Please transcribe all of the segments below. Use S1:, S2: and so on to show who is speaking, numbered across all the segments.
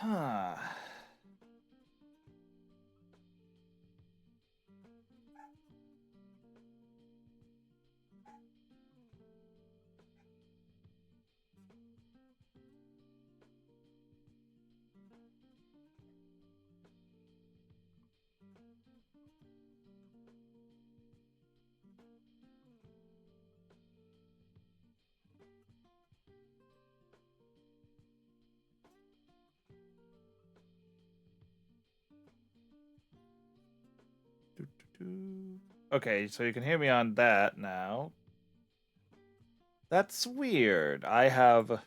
S1: Huh. Okay, so you can hear me on that now. That's weird. I have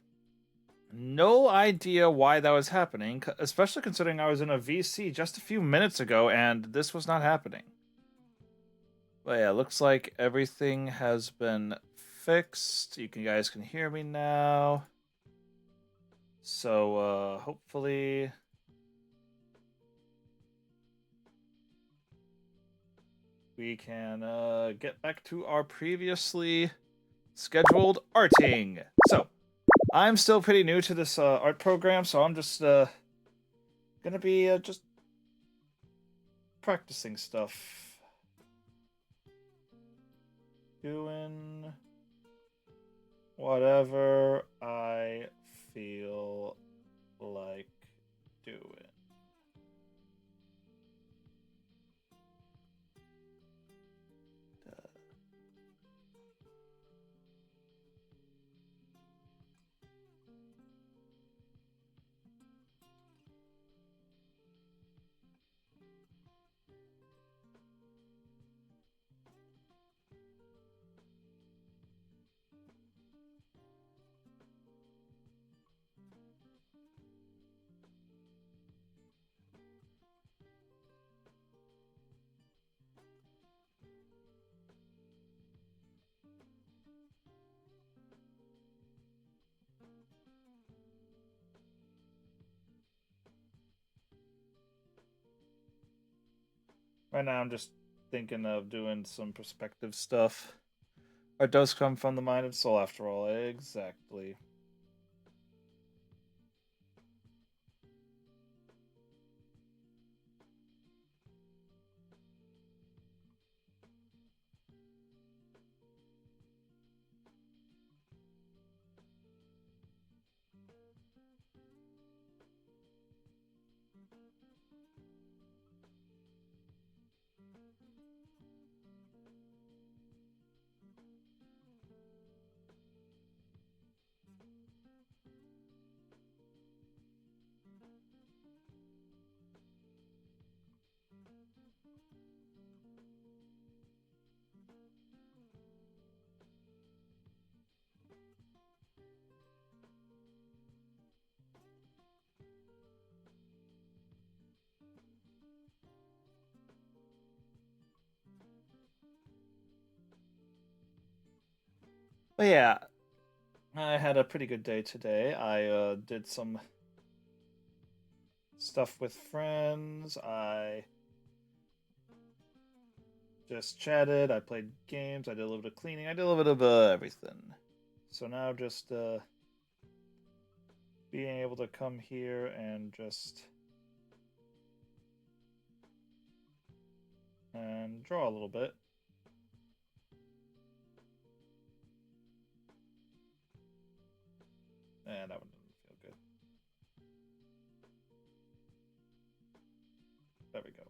S1: no idea why that was happening, especially considering I was in a VC just a few minutes ago and this was not happening. But yeah, looks like everything has been fixed. You guys can hear me now. So hopefully we can get back to our previously scheduled arting. So I'm still pretty new to this art program, so I'm just gonna be just practicing stuff, doing whatever I feel like doing. Right now, I'm just thinking of doing some perspective stuff. Art does come from the mind and soul, after all. Exactly. But yeah, I had a pretty good day today. I did some stuff with friends. I just chatted. I played games. I did a little bit of cleaning. I did a little bit of everything. So now just being able to come here and just and draw a little bit. And that one didn't feel good. There we go.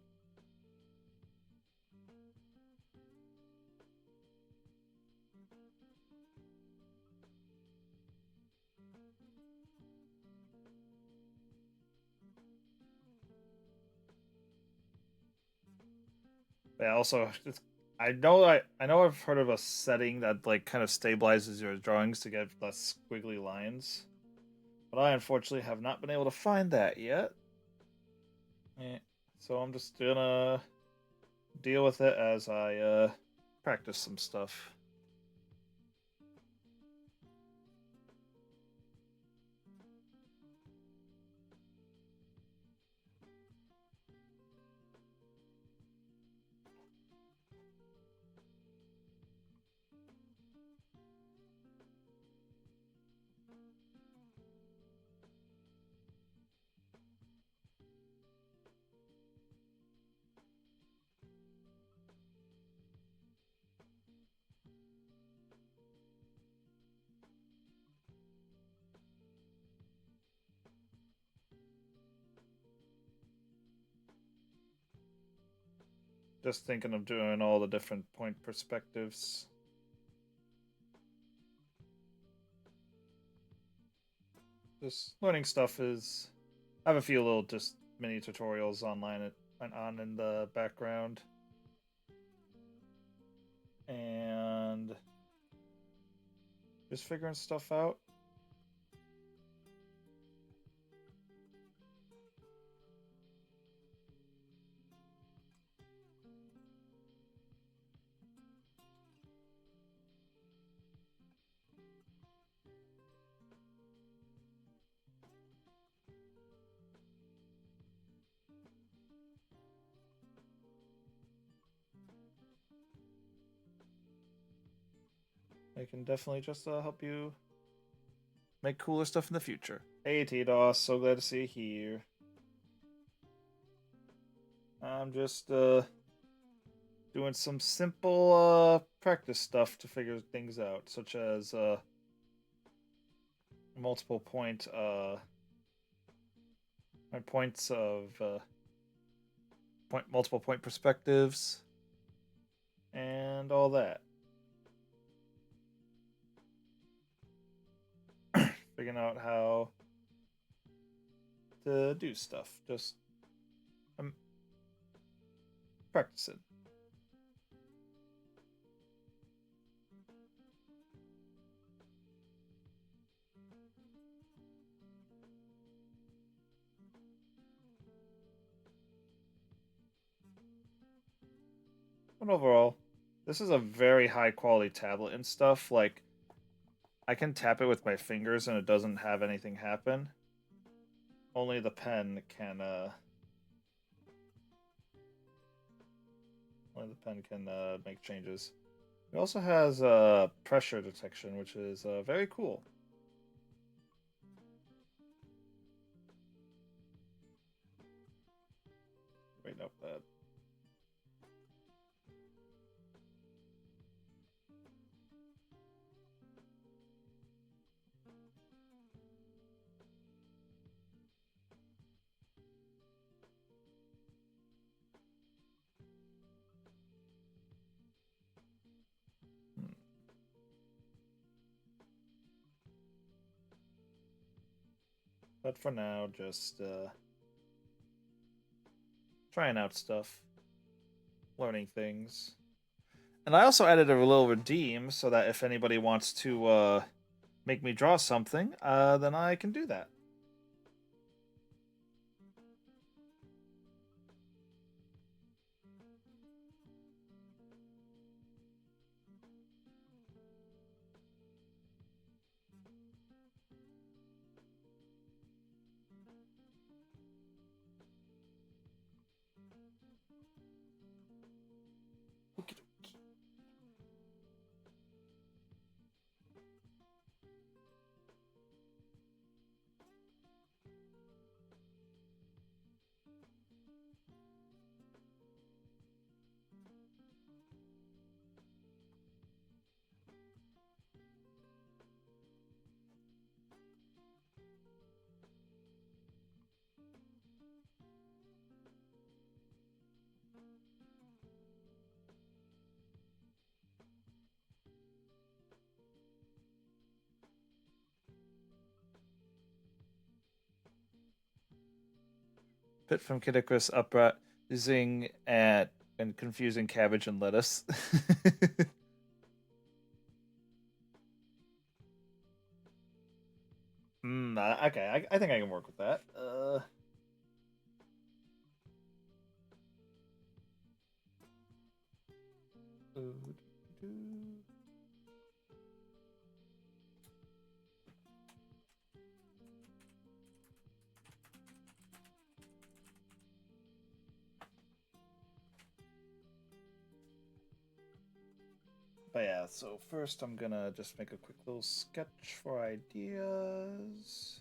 S1: Yeah, also I know I've heard of a setting that like kind of stabilizes your drawings to get less squiggly lines, but I unfortunately have not been able to find that yet. Eh, so I'm just gonna deal with it as I practice some stuff. Just thinking of doing all the different point perspectives. Just learning stuff is. I have a few little just mini tutorials online on in the background, and just figuring stuff out. I can definitely just help you make cooler stuff in the future. Hey T-DOS, so glad to see you here. I'm just doing some simple practice stuff to figure things out, such as multiple point my points of multiple point perspectives and all that. Figuring out how to do stuff. Just practicing. But overall, this is a very high quality tablet and stuff. Like, I can tap it with my fingers and it doesn't have anything happen. Only the pen can make changes. It also has pressure detection, which is very cool. Wait, nope. Hmm. But for now, just trying out stuff, learning things. And I also added a little redeem so that if anybody wants to make me draw something, then I can do that. Pit from Kid Icarus uprising at and confusing cabbage and lettuce. Okay, I think I can work with that. But yeah, so first I'm gonna just make a quick little sketch for ideas.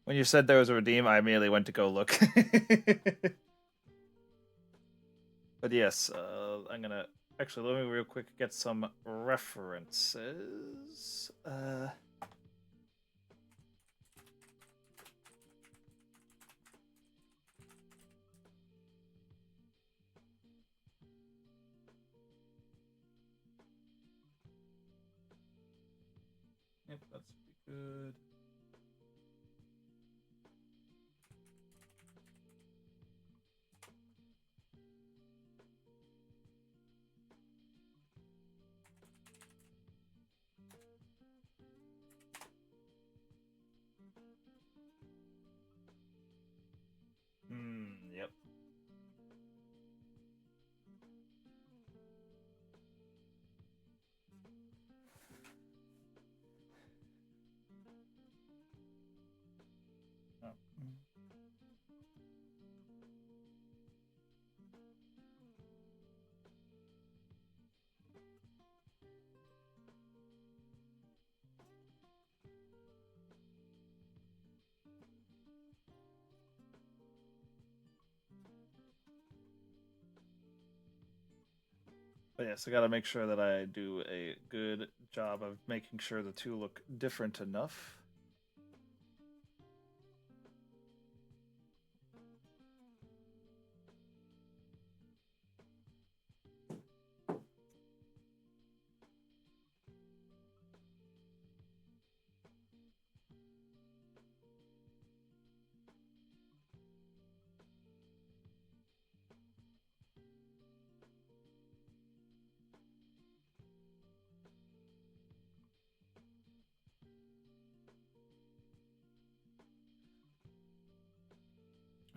S1: When you said there was a redeem, I immediately went to go look. But yes, I'm gonna actually let me real quick get some references. Yep, that's pretty good. Yep. Oh. But yes, I gotta make sure that I do a good job of making sure the two look different enough.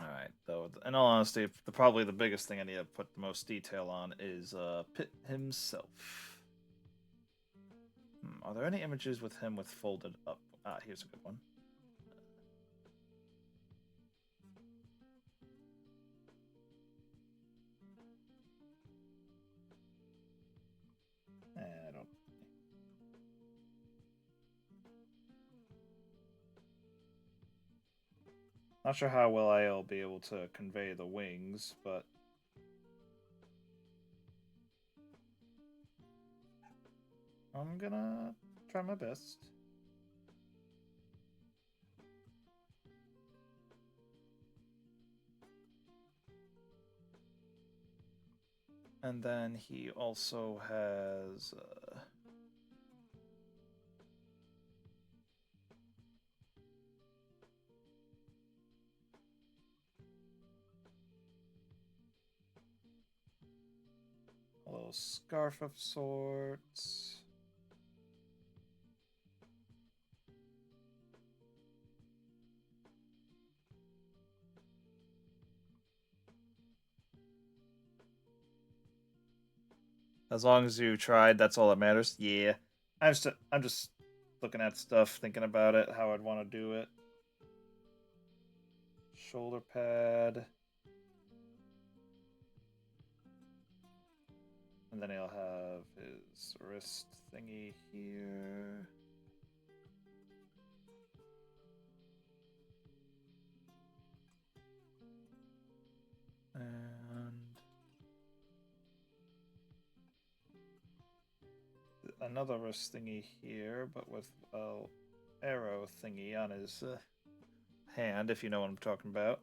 S1: All right, though. In all honesty, probably the biggest thing I need to put the most detail on is Pitt himself. Are there any images with him with folded up? Ah, here's a good one. I don't. Not sure how well I'll be able to convey the wings, but I'm gonna try my best. And then he also has. A little scarf of sorts. As long as you tried, that's all that matters. Yeah, I'm just looking at stuff, thinking about it, how I'd want to do it. Shoulder pad, and then he'll have his wrist thingy here. And another wrist thingy here, but with a arrow thingy on his hand, if you know what I'm talking about.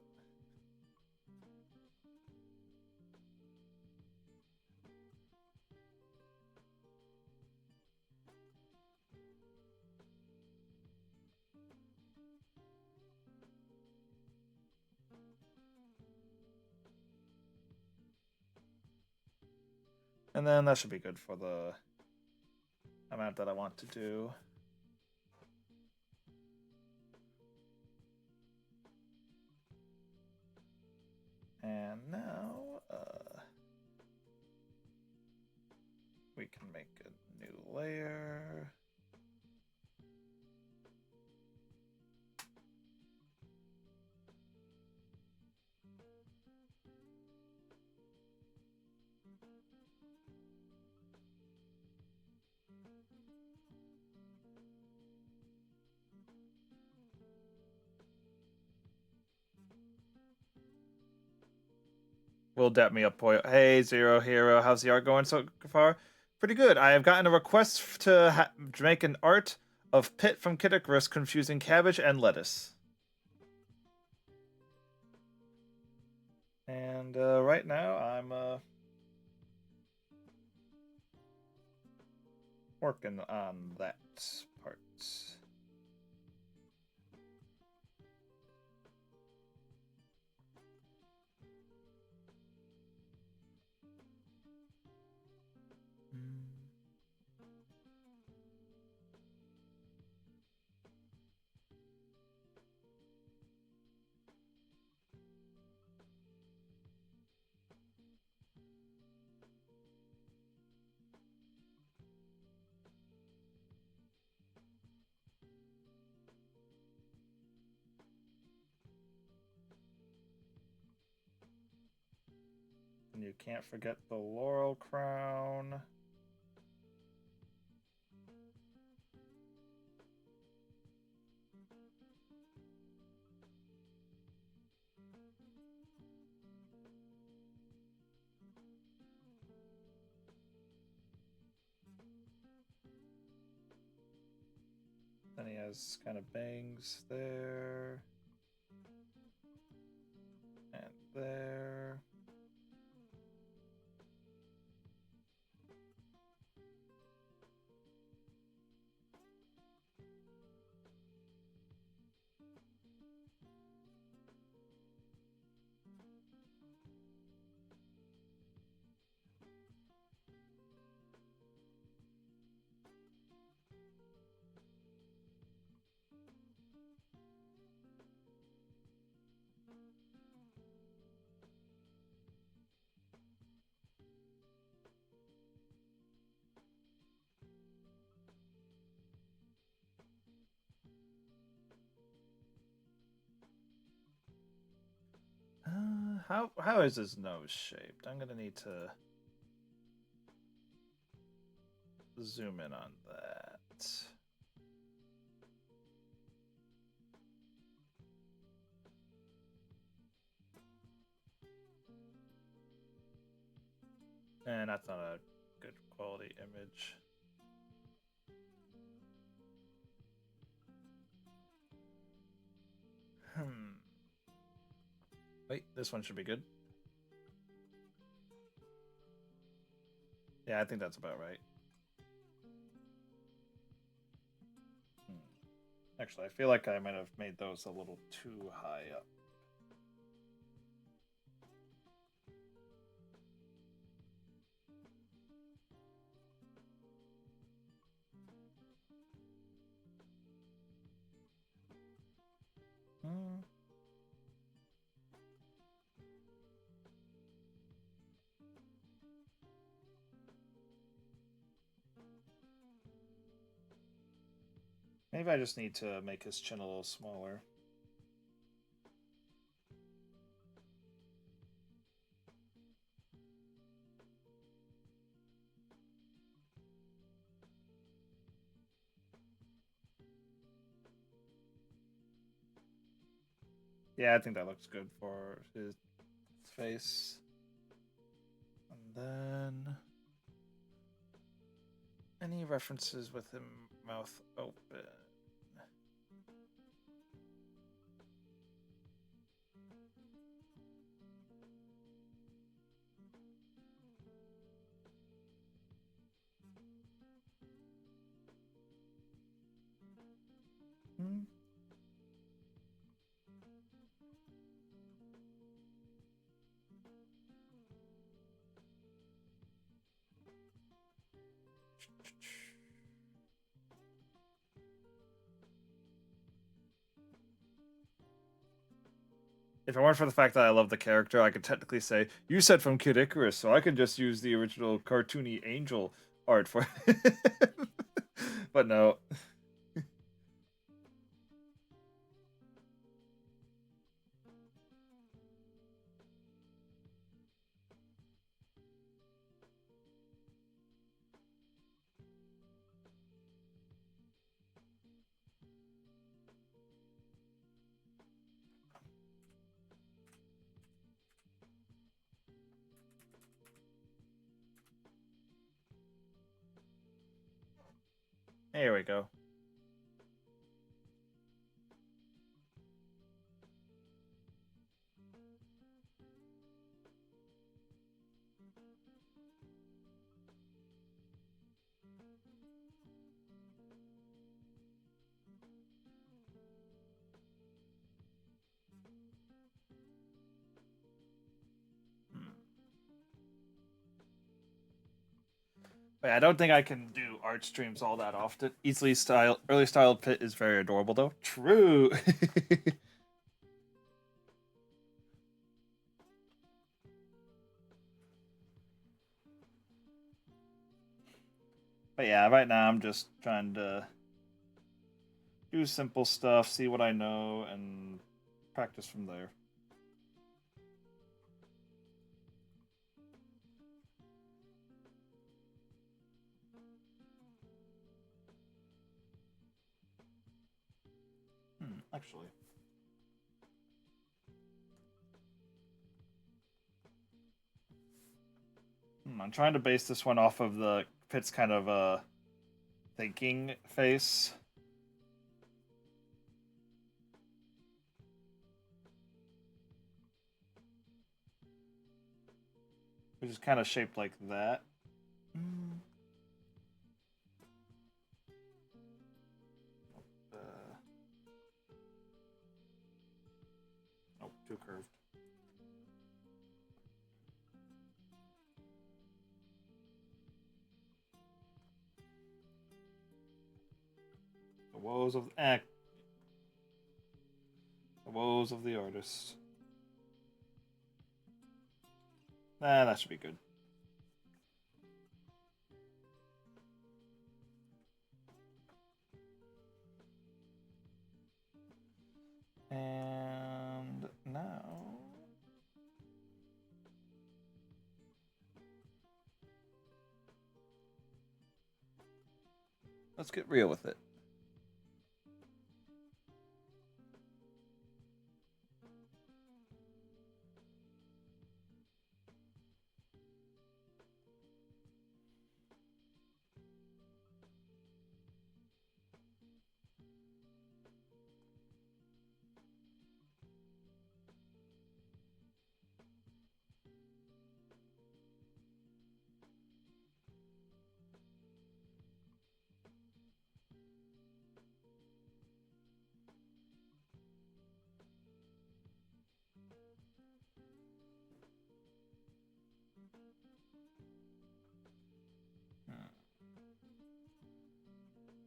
S1: And then that should be good for the amount that I want to do. And now we can make a new layer. will dap me up, boy. Hey, Zero Hero, how's the art going so far? Pretty good. I have gotten a request to make an art of Pit from Kid Icarus confusing cabbage and lettuce. And right now, I'm working on that part. And you can't forget the laurel crown. Then he has kind of bangs there. And there. How is his nose shaped? I'm gonna need to zoom in on that. And that's not a good quality image. Wait, this one should be good. Yeah, I think that's about right. Actually, I feel like I might have made those a little too high up. Maybe I just need to make his chin a little smaller. Yeah, I think that looks good for his face. And then any references with him mouth open. If it weren't for the fact that I love the character, I could technically say, you said from Kid Icarus, so I could just use the original cartoony angel art for him. But no. Here we go. Wait, I don't think I can do art streams all that often. Early styled pit is very adorable though. True. But yeah, right now I'm just trying to do simple stuff, see what I know, and practice from there. Actually. I'm trying to base this one off of the Pit's kind of thinking face. Which is kind of shaped like that. Nope, too curved. The woes of the woes of the artist. Nah, that should be good. And now let's get real with it.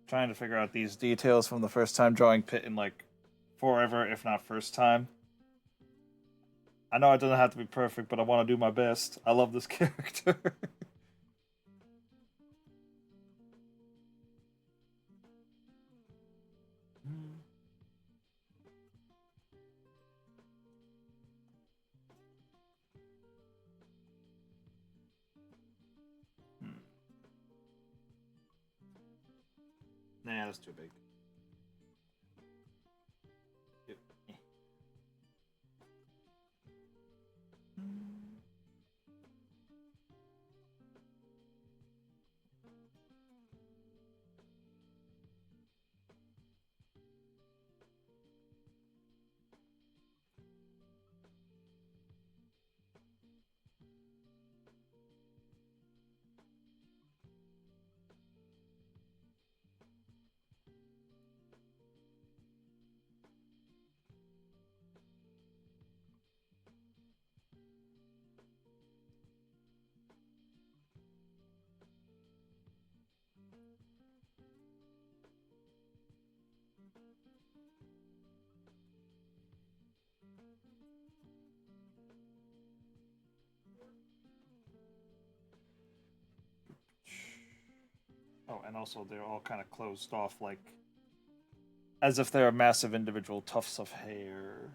S1: Trying to figure out these details from the first time drawing Pit in like forever, if not first time. I know it doesn't have to be perfect, but I want to do my best. I love this character. Nah, that's too big. Oh, and also they're all kind of closed off, like as if they're massive individual tufts of hair.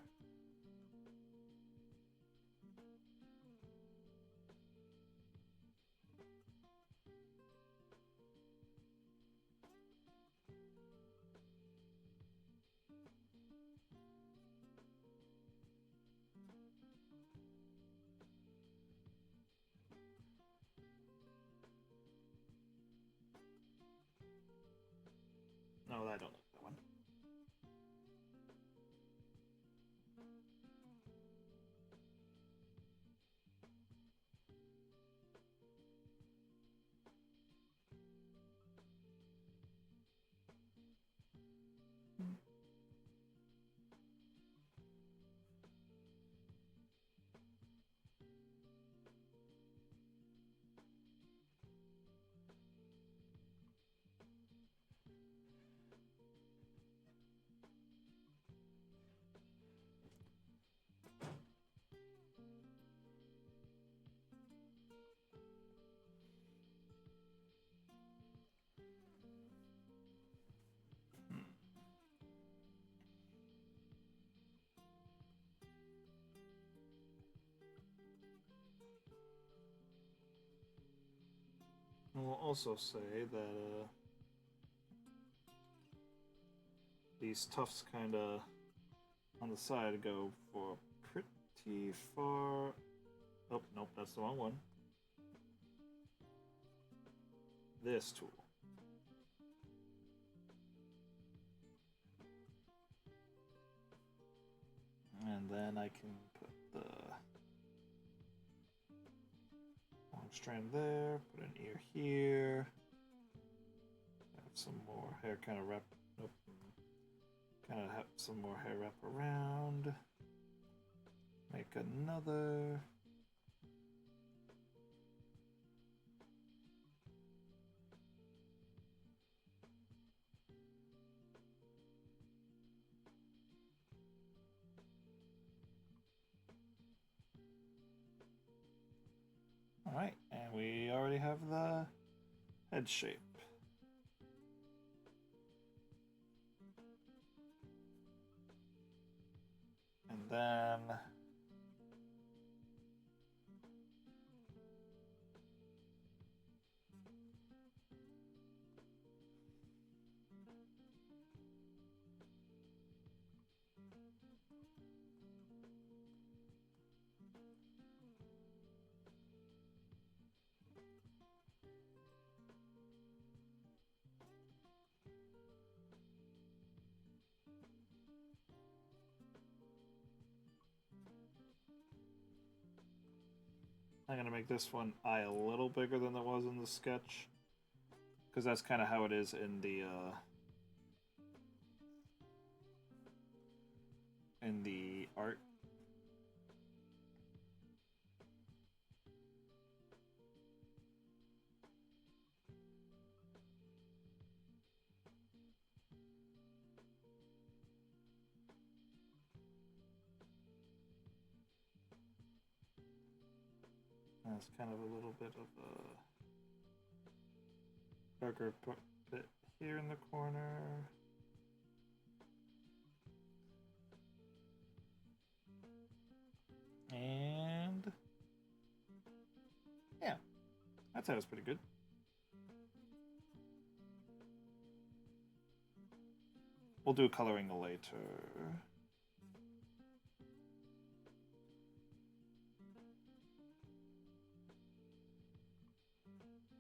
S1: Oh, I don't know that one. We'll also say that these tufts kind of on the side go for pretty far. Oh, nope, that's the wrong one. This tool. And then I can put the long strand there, put an ear here, have some more hair kind of wrap, nope, kind of have some more hair wrap around, make another. Alright, and we already have the head shape. And then I'm going to make this one eye a little bigger than it was in the sketch, because that's kind of how it is in the art. That's kind of a little bit of a darker bit here in the corner. And yeah, that sounds pretty good. We'll do coloring later.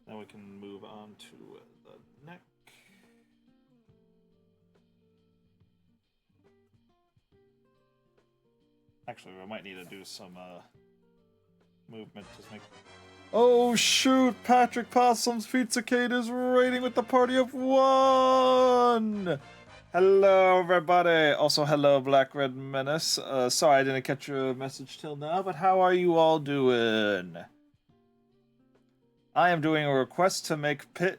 S1: Then we can move on to the neck. Actually, we might need to do some movement to make. Oh shoot! Patrick Possum's Pizzacade is raiding with the party of one. Hello, everybody. Also, hello, Black Red Menace. Sorry I didn't catch your message till now, but how are you all doing? I am doing a request to make a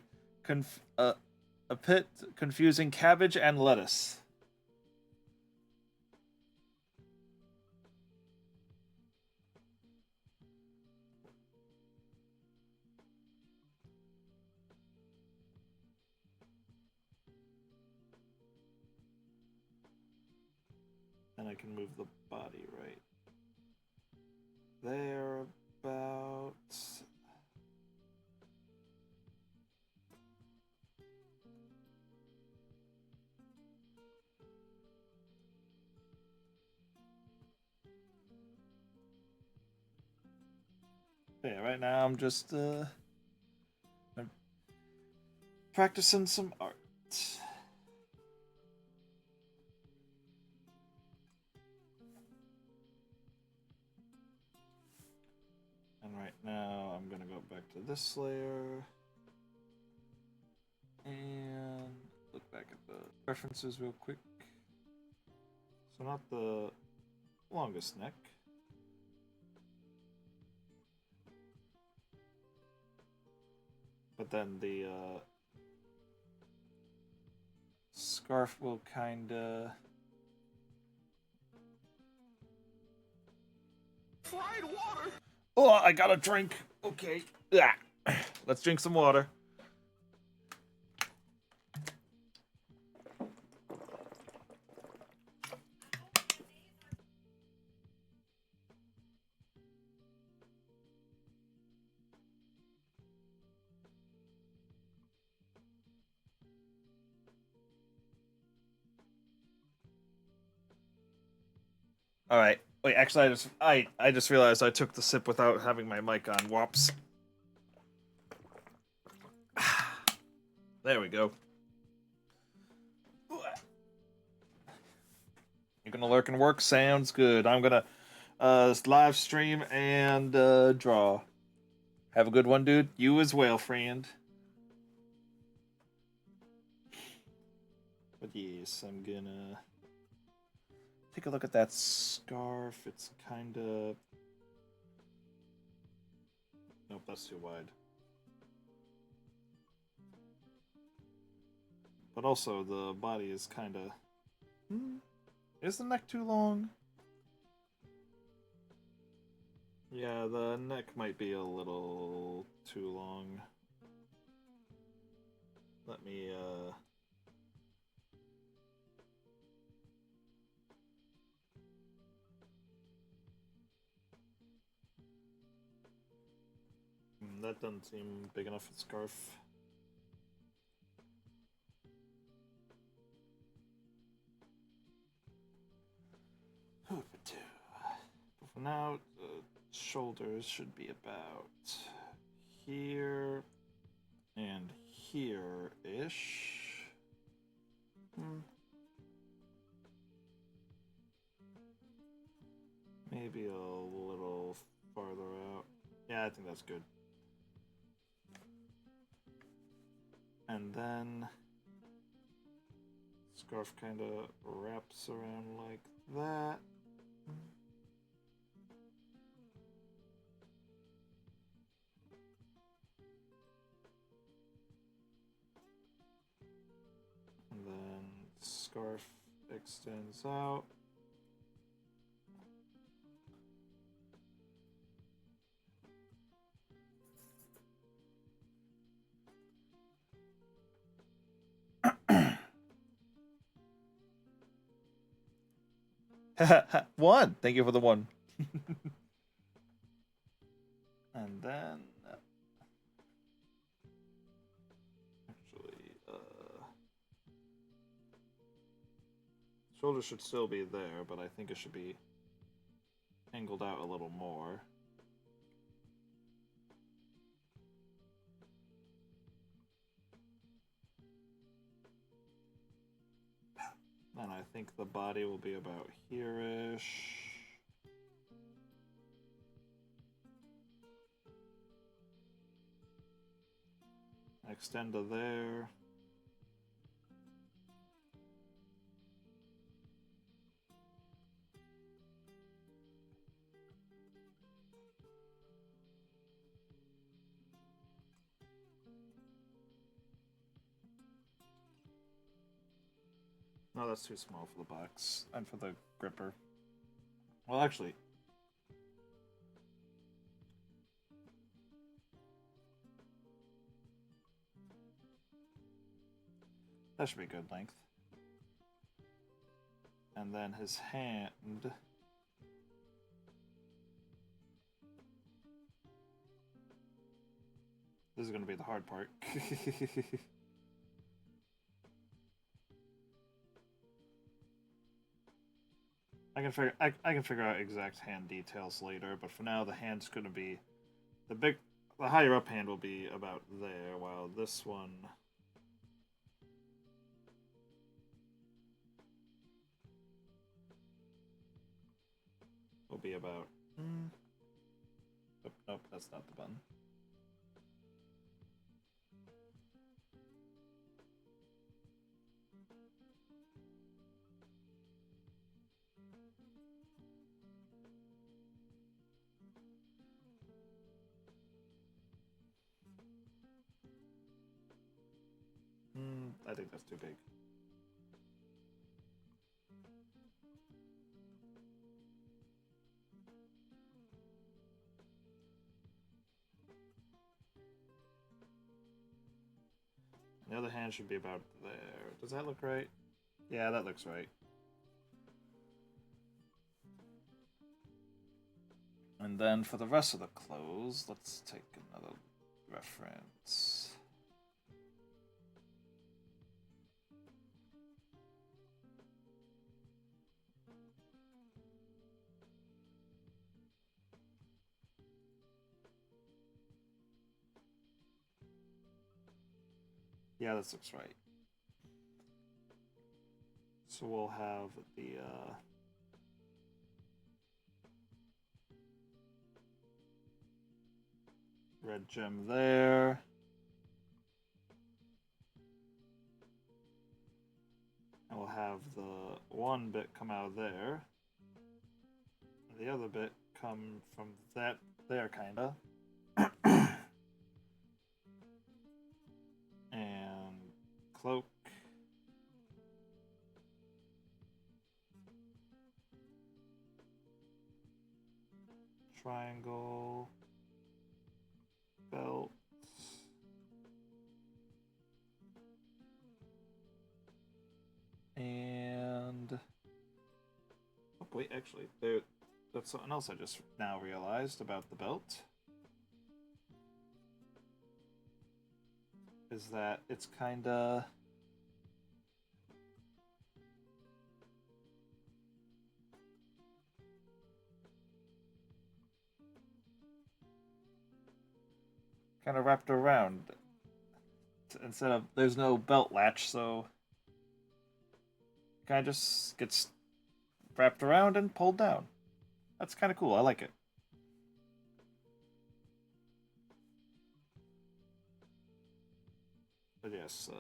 S1: pit confusing cabbage and lettuce. And I can move the body right there about. Yeah, right now I'm just practicing some art. Alright, now I'm gonna go back to this layer. And look back at the preferences real quick. So not the longest neck. But then the scarf will kinda... Fried water! Oh, I got a drink! Okay. Yeah. Let's drink some water. All right. Wait, actually, I just realized I took the sip without having my mic on. Whoops. There we go. You're gonna lurk and work? Sounds good. I'm gonna live stream and draw. Have a good one, dude. You as well, friend. But yes, I'm gonna take a look at that scarf. It's kind of... Nope, that's too wide. But also, the body is kind of... Is the neck too long? Yeah, the neck might be a little too long. Let me, that doesn't seem big enough for the scarf. But for now, the shoulders should be about here and here-ish. Maybe a little farther out. Yeah, I think that's good. And then scarf kind of wraps around like that. And then scarf extends out. One! Thank you for the one. And then... Actually, shoulder should still be there, but I think it should be angled out a little more. And I think the body will be about here-ish. Extend to there. No, that's too small for the box and for the gripper. Well, actually, that should be good length. And then his hand. This is going to be the hard part. I can figure out exact hand details later, but for now the hand's going to be the higher up hand will be about there, while this one will be about Nope, that's not the button. I think that's too big. The other hand should be about there. Does that look right? Yeah, that looks right. And then for the rest of the clothes, let's take another reference. Yeah, this looks right. So we'll have the red gem there. And we'll have the one bit come out of there. And the other bit come from that there, kinda. And cloak. Triangle. Belt. And oh, wait, actually, that's something else I just now realized about the belt. Is that it's kinda wrapped around. Instead of there's no belt latch, so kind of just gets wrapped around and pulled down. That's kind of cool. I like it. But yes,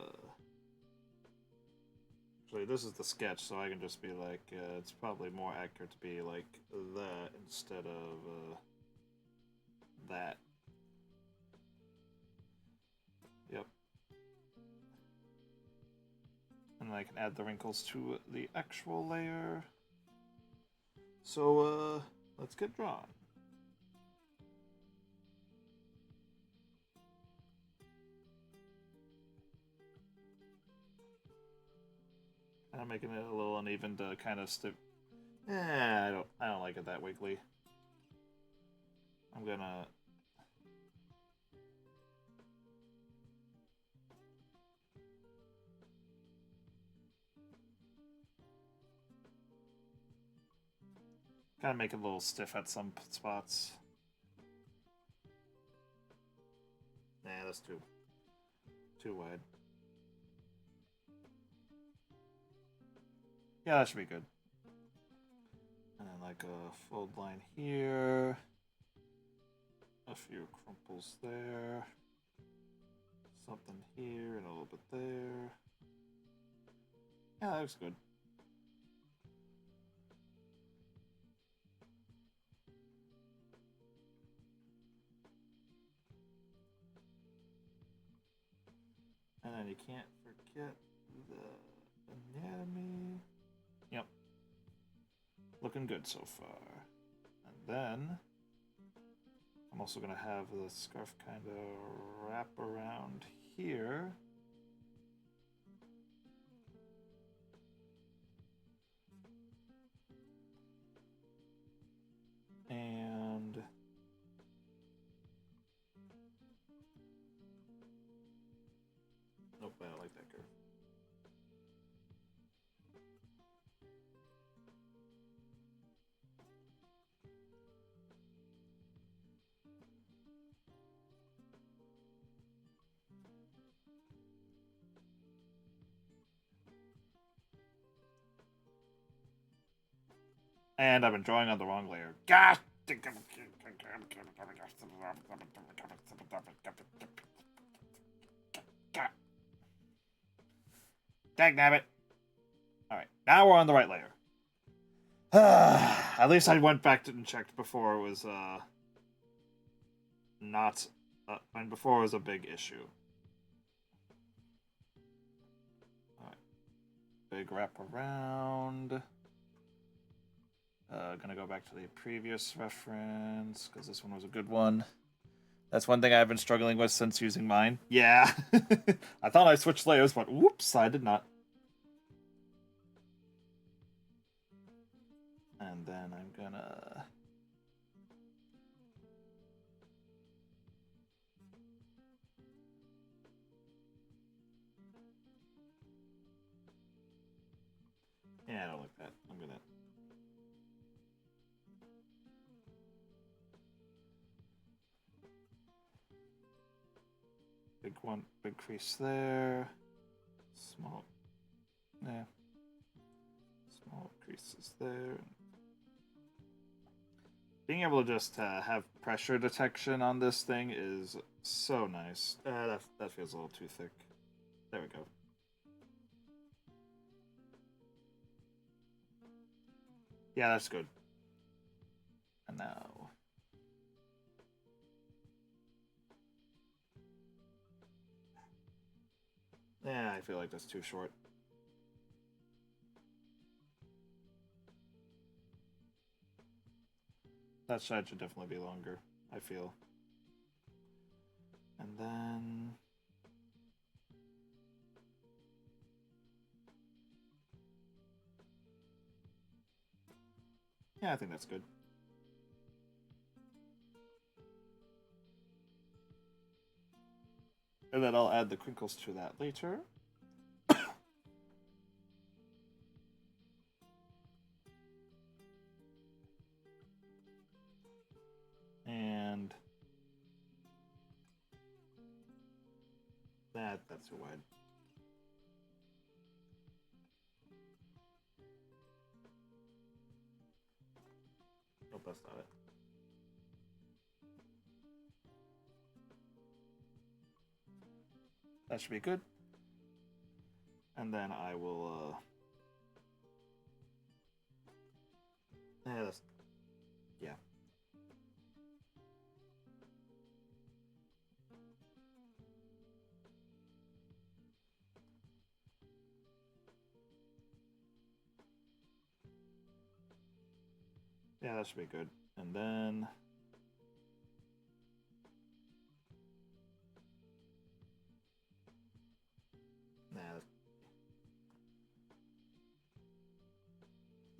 S1: actually, this is the sketch, so I can just be like, it's probably more accurate to be like that instead of that. Yep. And then I can add the wrinkles to the actual layer. So, let's get drawn. Kind of making it a little uneven to kind of stick. I don't like it that wiggly. I'm gonna kind of make it a little stiff at some spots. Nah, that's too wide. Yeah, that should be good. And then like a fold line here. A few crumples there. Something here and a little bit there. Yeah, that looks good. And then you can't forget the anatomy. Yep. Looking good so far. And then I'm also going to have the scarf kind of wrap around here. And nope, I don't like that curve. And I've been drawing on the wrong layer. God Dagnabbit. Alright, now we're on the right layer. At least I went back and checked before it was, not... and before it was a big issue. Alright. Big wrap around. Gonna go back to the previous reference, because this one was a good one. That's one thing I've been struggling with since using mine. Yeah. I thought I switched layers, but whoops, I did not. And then I'm gonna... Yeah, I don't like that. I'm gonna... Big one, big crease there. Small... Yeah. Small creases there. Being able to just have pressure detection on this thing is so nice. That feels a little too thick. There we go. Yeah, that's good. And now... Yeah, I feel like that's too short. That side should definitely be longer, I feel. And then... Yeah, I think that's good. And then I'll add the crinkles to that later. And... That's too wide. Nope, that's not it. That should be good. And then I will, yeah, that's... Yeah. Yeah, that should be good. And then... Nah,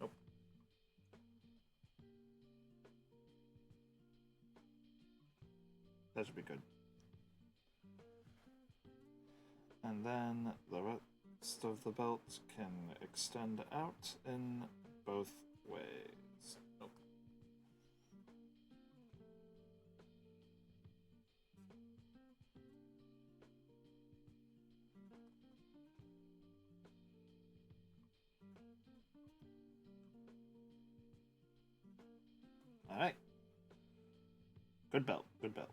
S1: nope. That should be good. And then the rest of the belt can extend out in both ways. Nope. Alright. Good belt, good belt.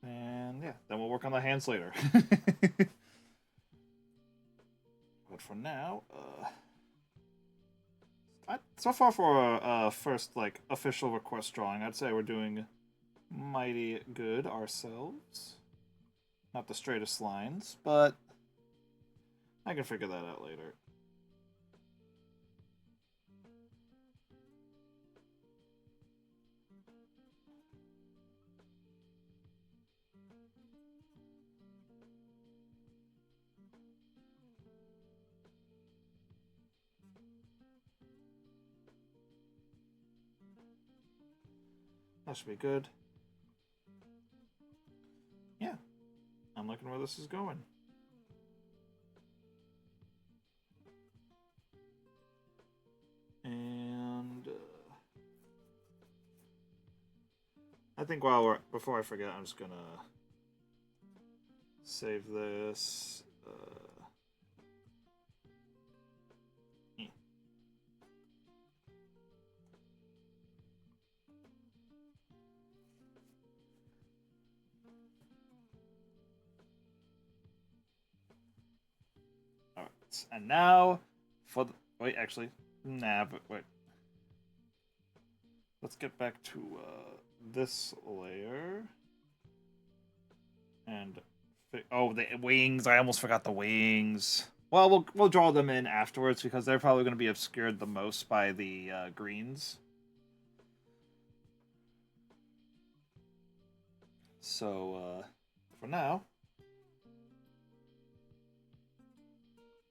S1: And yeah, then we'll work on the hands later. But for now, so far for a first like official request drawing, I'd say we're doing mighty good ourselves. Not the straightest lines, but I can figure that out later. That should be good. Yeah, I'm liking where this is going. And I think before I forget, I'm just gonna save this. Yeah. All right, and now for the wait, actually, nah, but wait. Let's get back to this layer and oh, the wings! I almost forgot the wings. Well, we'll draw them in afterwards because they're probably going to be obscured the most by the greens. So for now,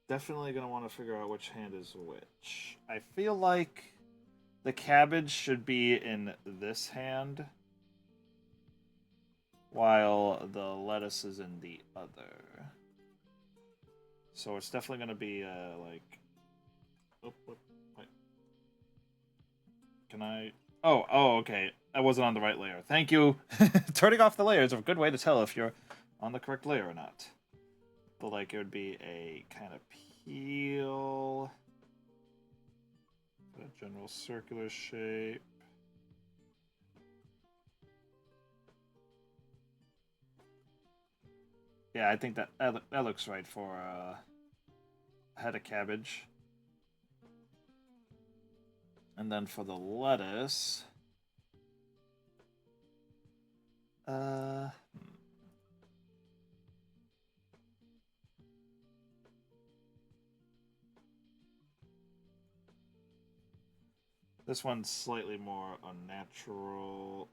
S1: definitely going to want to figure out which hand is which. I feel like the cabbage should be in this hand, while the lettuce is in the other. So it's definitely going to be like. Oh, wait. Can I? Oh, okay. I wasn't on the right layer. Thank you. Turning off the layer is a good way to tell if you're on the correct layer or not. But like it would be a kind of peel, a general circular shape. Yeah, I think that looks right for a head of cabbage. And then for the lettuce, uh, this one's slightly more unnatural.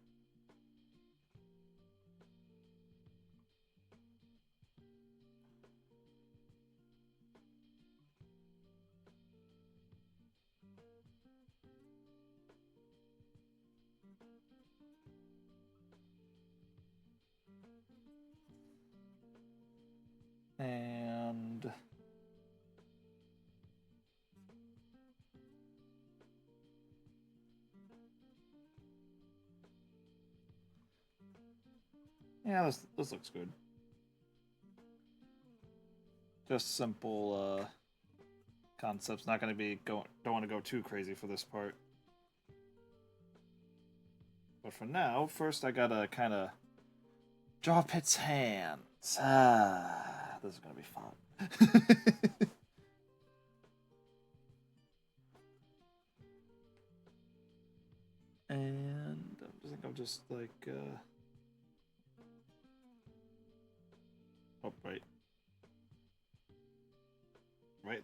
S1: And yeah, this looks good. Just simple concepts. Not going to be don't want to go too crazy for this part. But for now, first I gotta kind of draw Pitt's hands. This is gonna be fun. And I think I'm just like, oh, right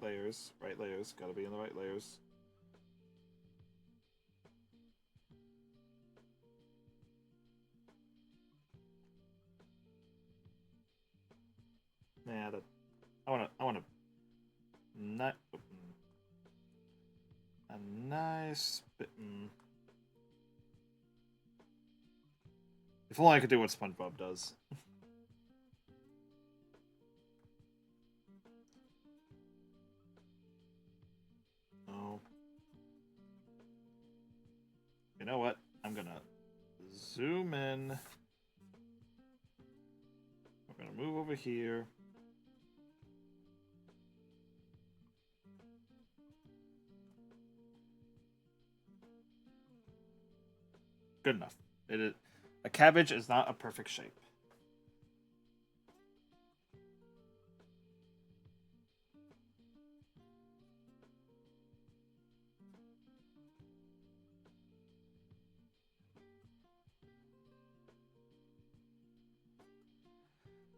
S1: layers, gotta be in the right layers. Yeah, I wanna, not, a nice bit. If only I could do what SpongeBob does. Oh. You know what? I'm gonna zoom in. We're gonna move over here. Good enough. It is. A cabbage is not a perfect shape.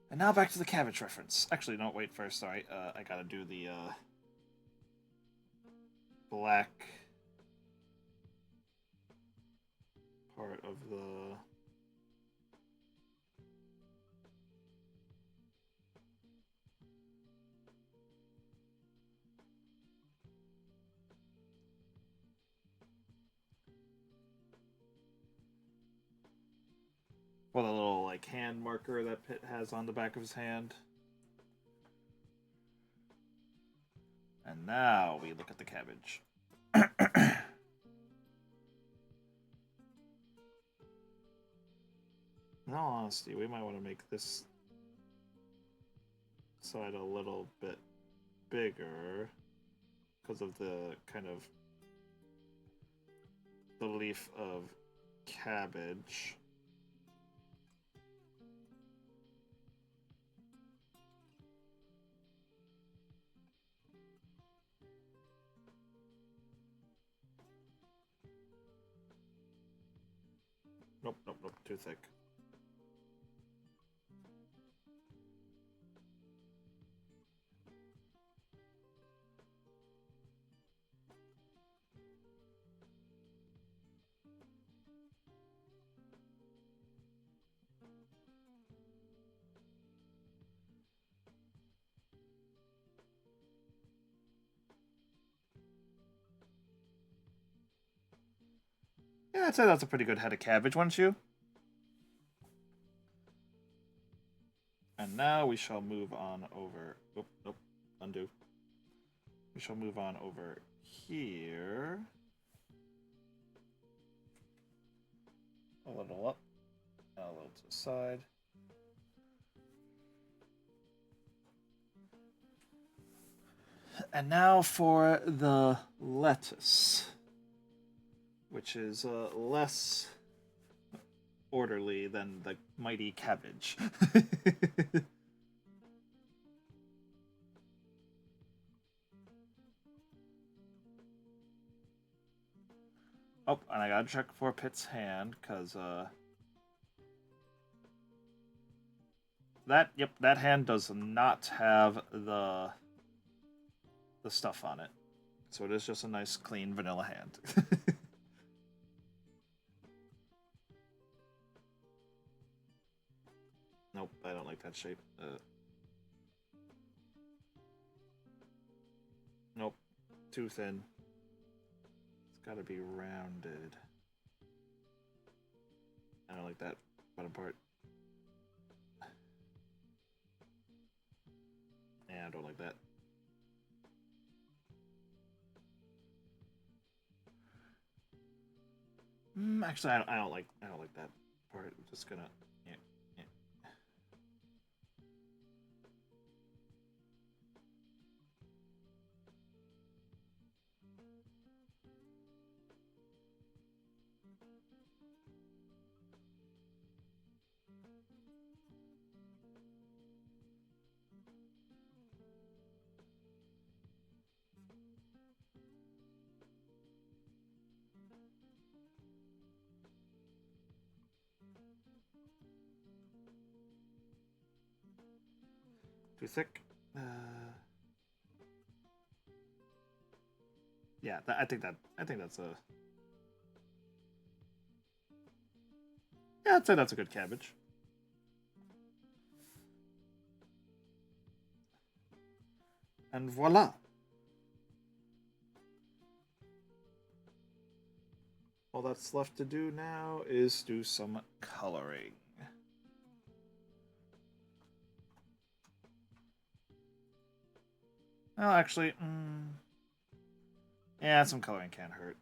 S1: And now back to the cabbage reference. Actually, no, wait first. Sorry, I gotta do the black part of the. For the little like hand marker that Pitt has on the back of his hand. And now we look at the cabbage. In all honesty, we might want to make this side a little bit bigger because of the kind of the leaf of cabbage. Nope, nope, nope, too thick. Yeah, I'd say that's a pretty good head of cabbage, wouldn't you? And now we shall move on over. Oop, nope, undo. We shall move on over here. A little up, and a little to the side. And now for the lettuce, which is less orderly than the mighty cabbage. Oh, and I gotta check for Pitt's hand, because, that hand does not have the stuff on it. So it is just a nice, clean, vanilla hand. Nope, I don't like that shape. Nope, too thin. It's gotta be rounded. I don't like that bottom part. Yeah, I don't like that. Actually, I don't like that part. I'm just gonna. Yeah, yeah. Too thick. Yeah, I think that's a. Yeah, I'd say that's a good cabbage. And voila. All that's left to do now is do some coloring. Well, actually, yeah, some coloring can't hurt.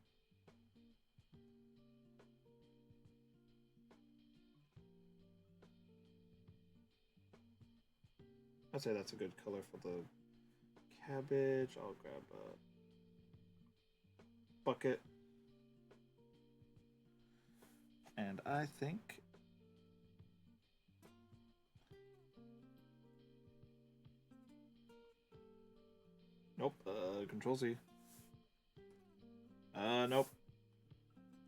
S1: I'd say that's a good color for the cabbage. I'll grab a bucket. And I think. Nope. Control Z. Nope.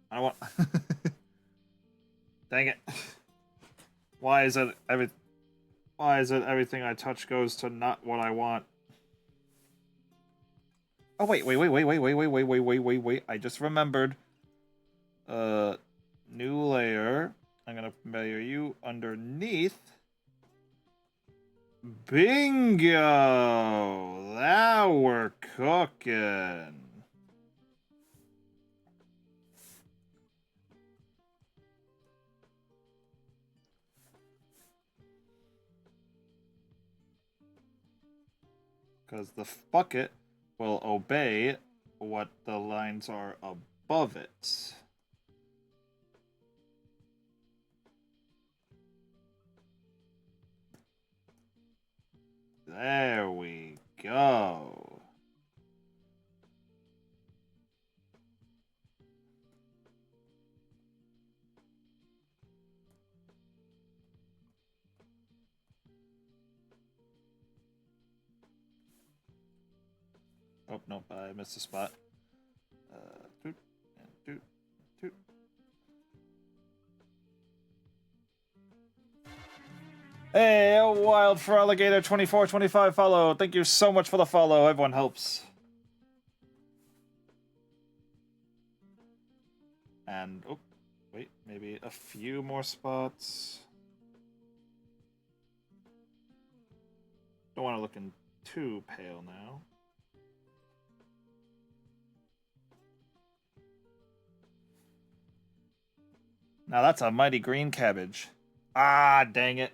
S1: I don't want. Dang it. Why is it everything I touch goes to not what I want? Oh wait. I just remembered. New layer. I'm gonna layer you underneath. Bingo! Now we're cooking. because the bucket will obey what the lines are above it. There we go. Oh, nope, I missed a spot. Doot, and doot, doot. Hey, Wild for Alligator 2425 follow. Thank you so much for the follow. Everyone helps. And, oh, wait, maybe a few more spots. Don't want to look in too pale now. Now that's a mighty green cabbage. Ah, dang it.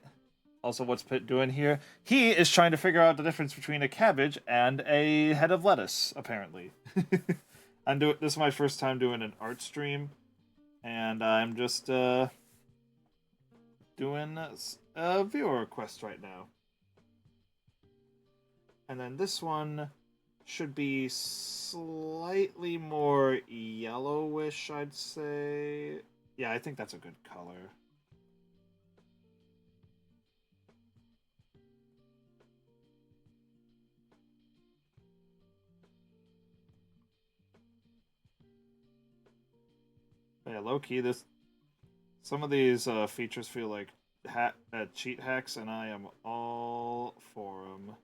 S1: Also, what's Pitt doing here? He is trying to figure out the difference between a cabbage and a head of lettuce, apparently. This is my first time doing an art stream, and I'm just doing a viewer request right now. And then this one should be slightly more yellowish, I'd say. Yeah, I think that's a good color. Yeah, low key, some of these features feel like cheat hacks, and I am all for them.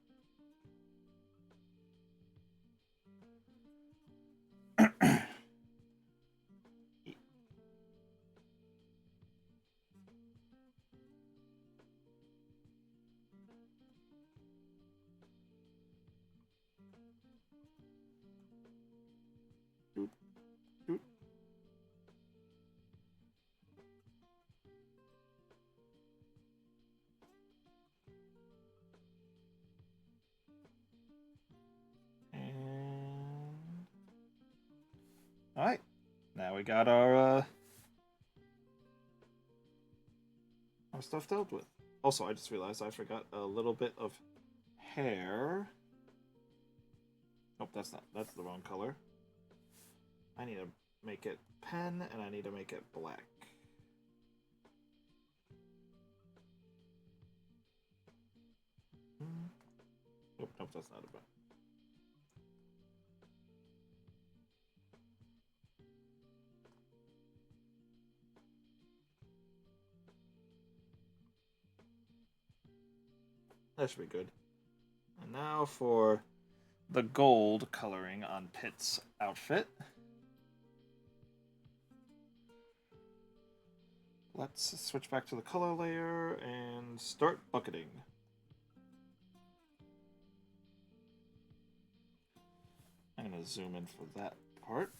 S1: Doot, doot. And all right, now we got our stuff dealt with. Also, I just realized I forgot a little bit of hair. Nope, that's the wrong color. I need to make it pen, and I need to make it black. Nope, that's not about. That should be good. And now for the gold coloring on Pitt's outfit. Let's switch back to the color layer and start bucketing. I'm going to zoom in for that part.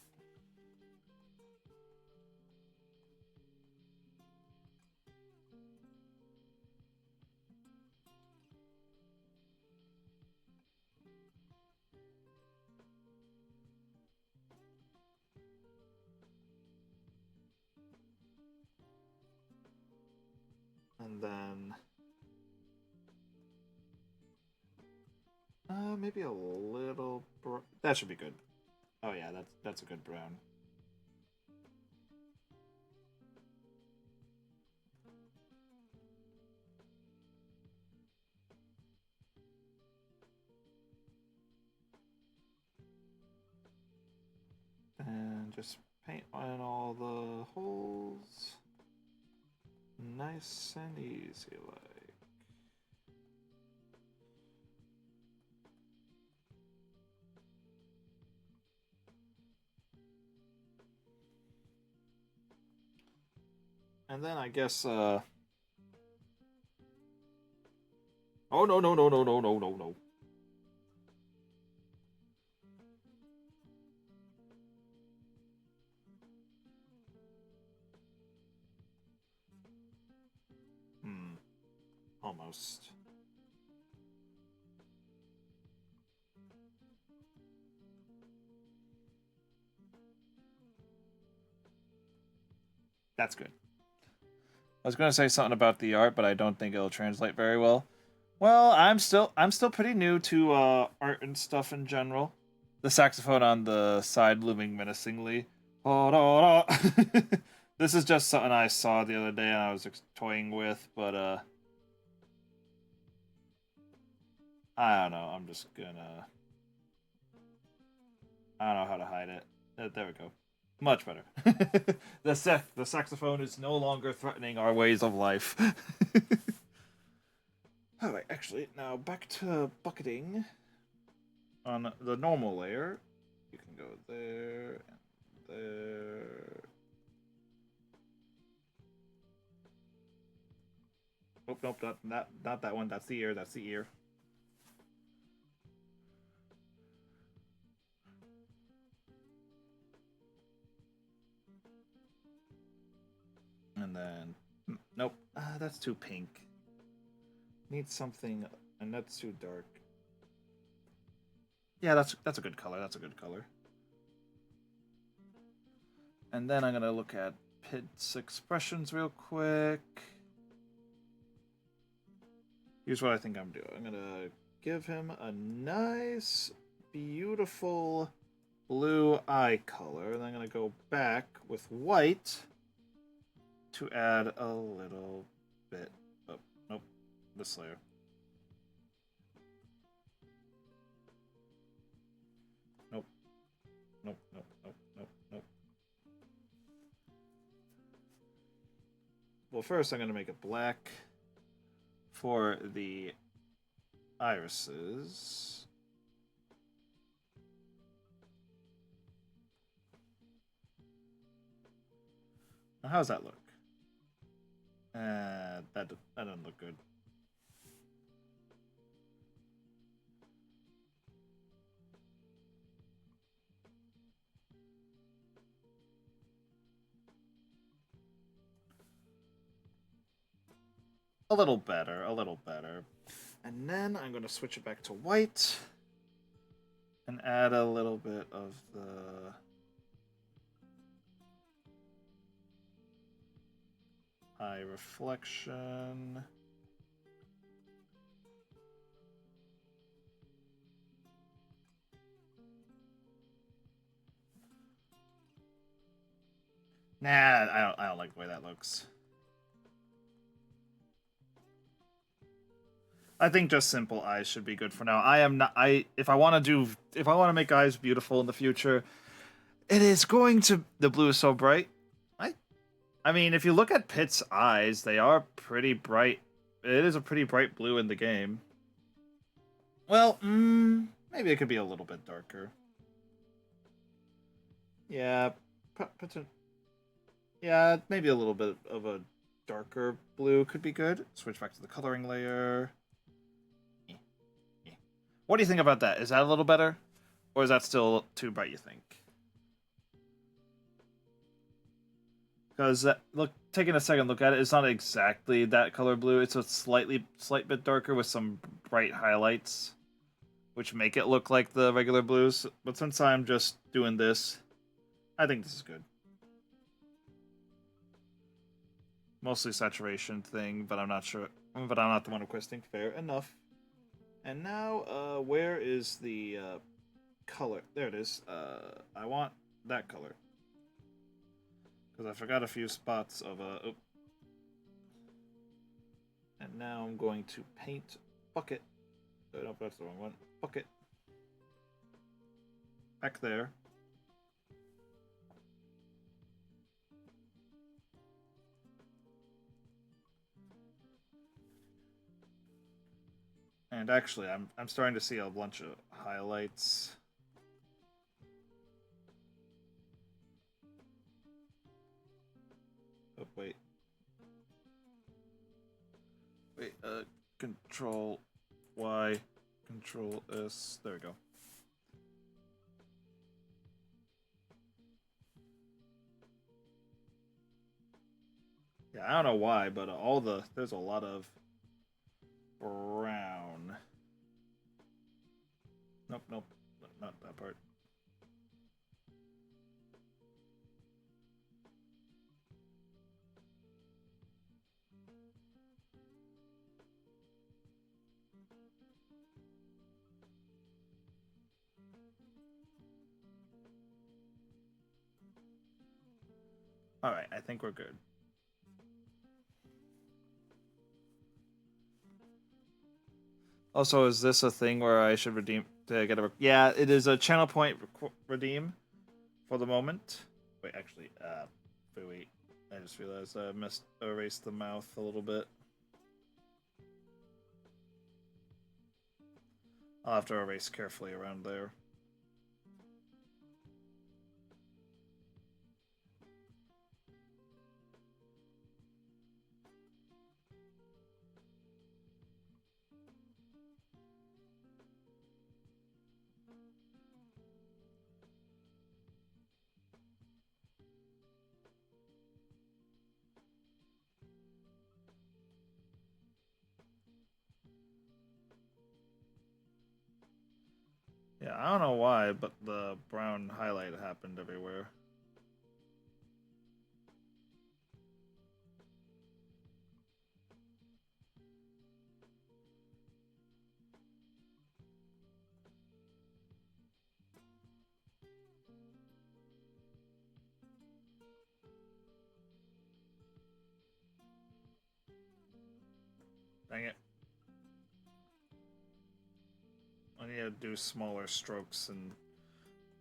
S1: And then maybe a little that should be good. Oh yeah, that's a good brown. And just paint on all the holes. Nice and easy like. And then I guess oh no no no no no no no no. Almost. That's good. I was gonna say something about the art, but I don't think it'll translate very well. Well, I'm still pretty new to art and stuff in general. The saxophone on the side looming menacingly. This is just something I saw the other day and I was toying with, but I don't know. I'm just gonna. I don't know how to hide it. There we go. Much better. The saxophone is no longer threatening our ways of life. Alright, actually, now back to bucketing. On the normal layer, you can go there and there. Oh, nope, not that one. That's the ear. That's the ear. And then, nope, that's too pink. Need something, and that's too dark. Yeah, that's a good color. That's a good color. And then I'm gonna look at Pit's expressions real quick. Here's what I think I'm doing. I'm gonna give him a nice, beautiful blue eye color. And I'm gonna go back with white to add a little bit. Oh, nope, this layer. Nope, nope, nope, nope, nope, nope. Well, first I'm gonna make it black for the irises. Now, how's that look? That doesn't look good. A little better, a little better. And then I'm going to switch it back to white and add a little bit of the eye reflection. Nah, I don't like the way that looks. I think just simple eyes should be good for now. I am not. If I want to make eyes beautiful in the future, it is going to. The blue is so bright. I mean, if you look at Pit's eyes, they are pretty bright. It is a pretty bright blue in the game. Well, maybe it could be a little bit darker. Yeah, yeah, maybe a little bit of a darker blue could be good. Switch back to the coloring layer. What do you think about that? Is that a little better? Or is that still too bright, you think? Because, look, taking a second look at it, it's not exactly that color blue. It's a slight bit darker with some bright highlights, which make it look like the regular blues. But since I'm just doing this, I think this is good. Mostly saturation thing, but I'm not sure. But I'm not the one requesting. Fair enough. And now, where is the color? There it is. I want that color. Because I forgot a few spots of oh. And now I'm going to paint bucket. Oh, no, that's the wrong one. Bucket. Back there. And actually, I'm starting to see a bunch of highlights. Oh, wait. Wait, Control Y, Control S. There we go. Yeah, I don't know why, but there's a lot of brown. Nope, nope, not that part. Alright, I think we're good. Also, is this a thing where I should redeem to get a? Yeah, it is a channel point redeem for the moment. Wait, actually, wait. I just realized I erased the mouth a little bit. I'll have to erase carefully around there. Yeah, I don't know why, but the brown highlight happened everywhere. Dang it. I need to do smaller strokes and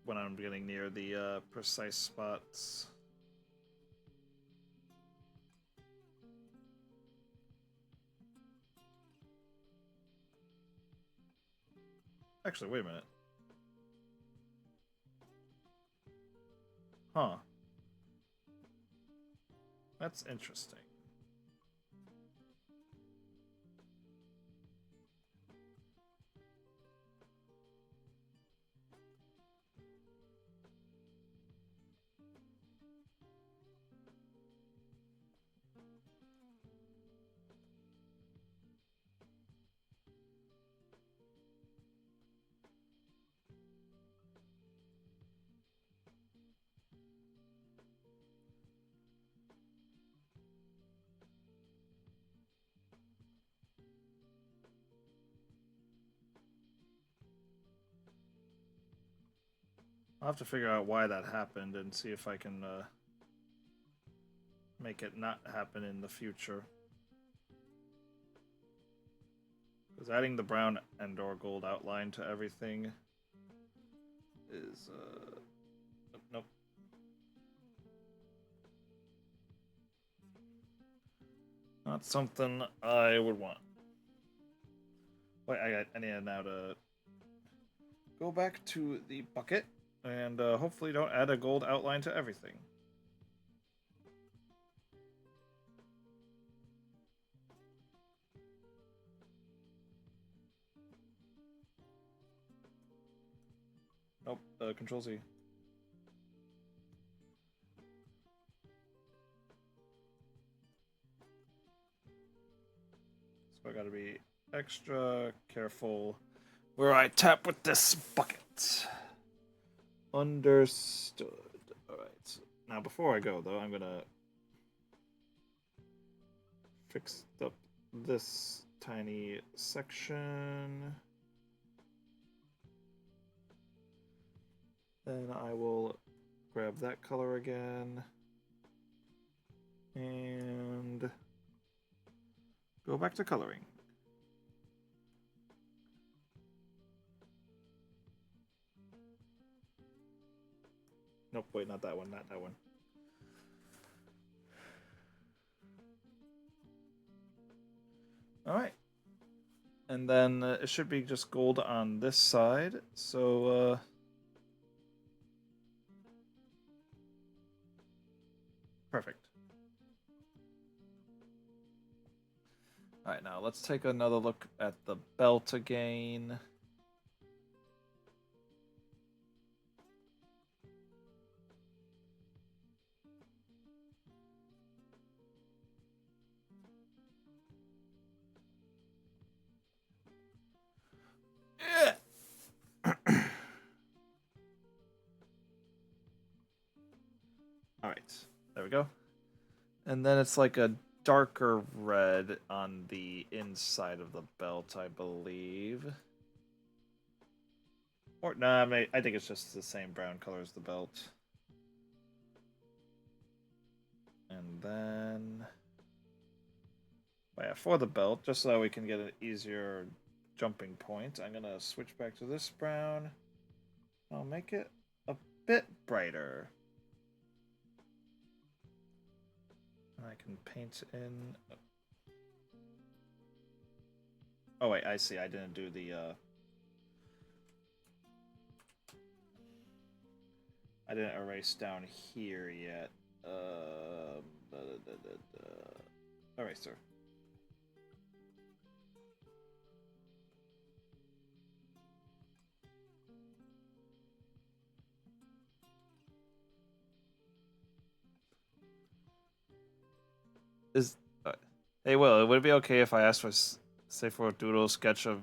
S1: when I'm getting near the precise spots. Actually, wait a minute. Huh. That's interesting. I'll have to figure out why that happened and see if I can make it not happen in the future. Because adding the brown and or gold outline to everything is nope. Not something I would want. Wait, I need now to go back to the bucket and hopefully don't add a gold outline to everything. Nope, Control Z. So I gotta be extra careful where I tap with this bucket. Understood. Alright. Now, before I go, though, I'm gonna fix up this tiny section. Then I will grab that color again. And go back to coloring. Nope, wait, not that one, not that one. Alright. And then it should be just gold on this side. So, perfect. Alright, now let's take another look at the belt again. Alright, there we go. And then it's like a darker red on the inside of the belt, I believe. Or, nah, I think it's just the same brown color as the belt. And then, yeah, for the belt, just so that we can get an easier jumping point, I'm gonna switch back to this brown. I'll make it a bit brighter. And I can paint in. Oh wait, I see. I didn't do the. I didn't erase down here yet. Eraser. Is Hey Will, would it be okay if I asked for say for a doodle sketch of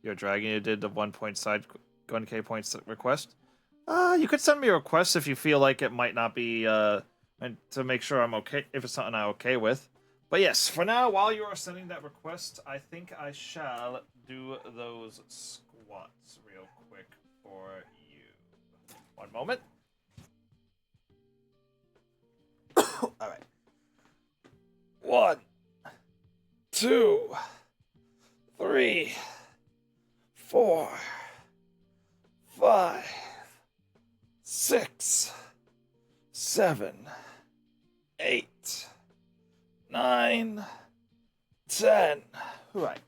S1: your dragon you did the 1 point side 1k points request? You could send me a request if you feel like it might not be and to make sure I'm okay if it's something I'm okay with. But yes, for now, while you are sending that request, I think I shall do those squats real quick for you. One moment. All right. 1, 2, 3, 4, 5, 6, 7, 8, 9, 10. Right.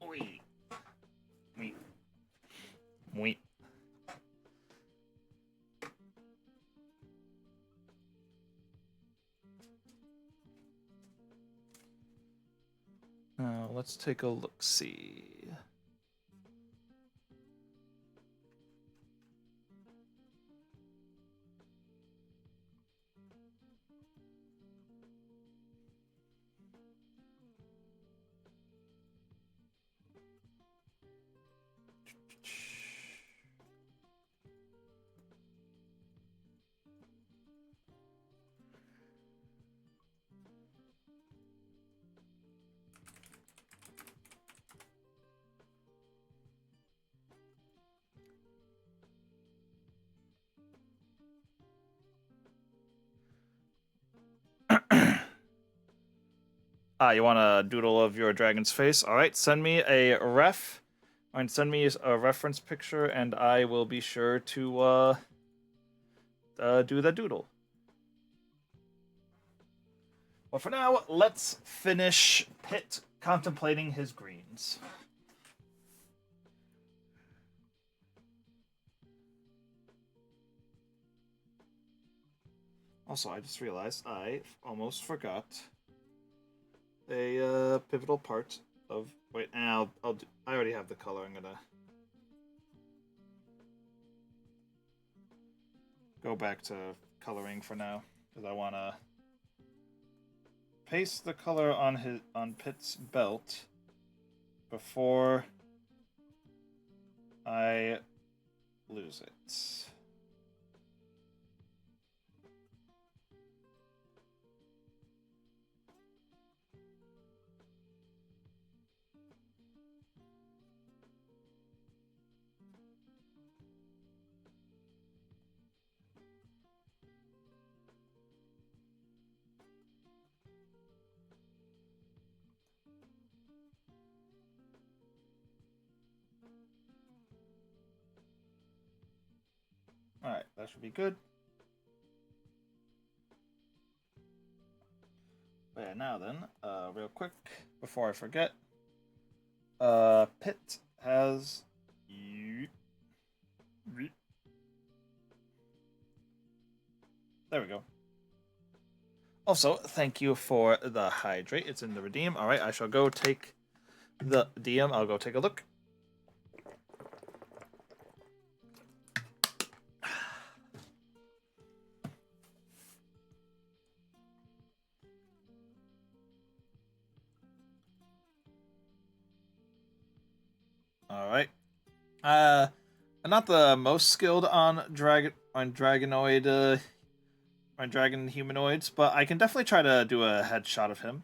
S1: Wait. Wait. Wait. Now let's take a look. See. You want a doodle of your dragon's face? All right, send me a ref, and send me a reference picture, and I will be sure to do the doodle. Well, for now, let's finish Pitt contemplating his greens. Also, I just realized I almost forgot a pivotal part of. Wait, I'll do, I already have the color. I'm gonna go back to coloring for now because I wanna paste the color on Pitt's belt before I lose it. Alright, that should be good. But yeah, now then, real quick, before I forget, Pitt has. There we go. Also, thank you for the hydrate. It's in the redeem. Alright, I shall go take the DM. I'll go take a look. Alright. I'm not the most skilled on dragonoid on dragon humanoids, but I can definitely try to do a headshot of him.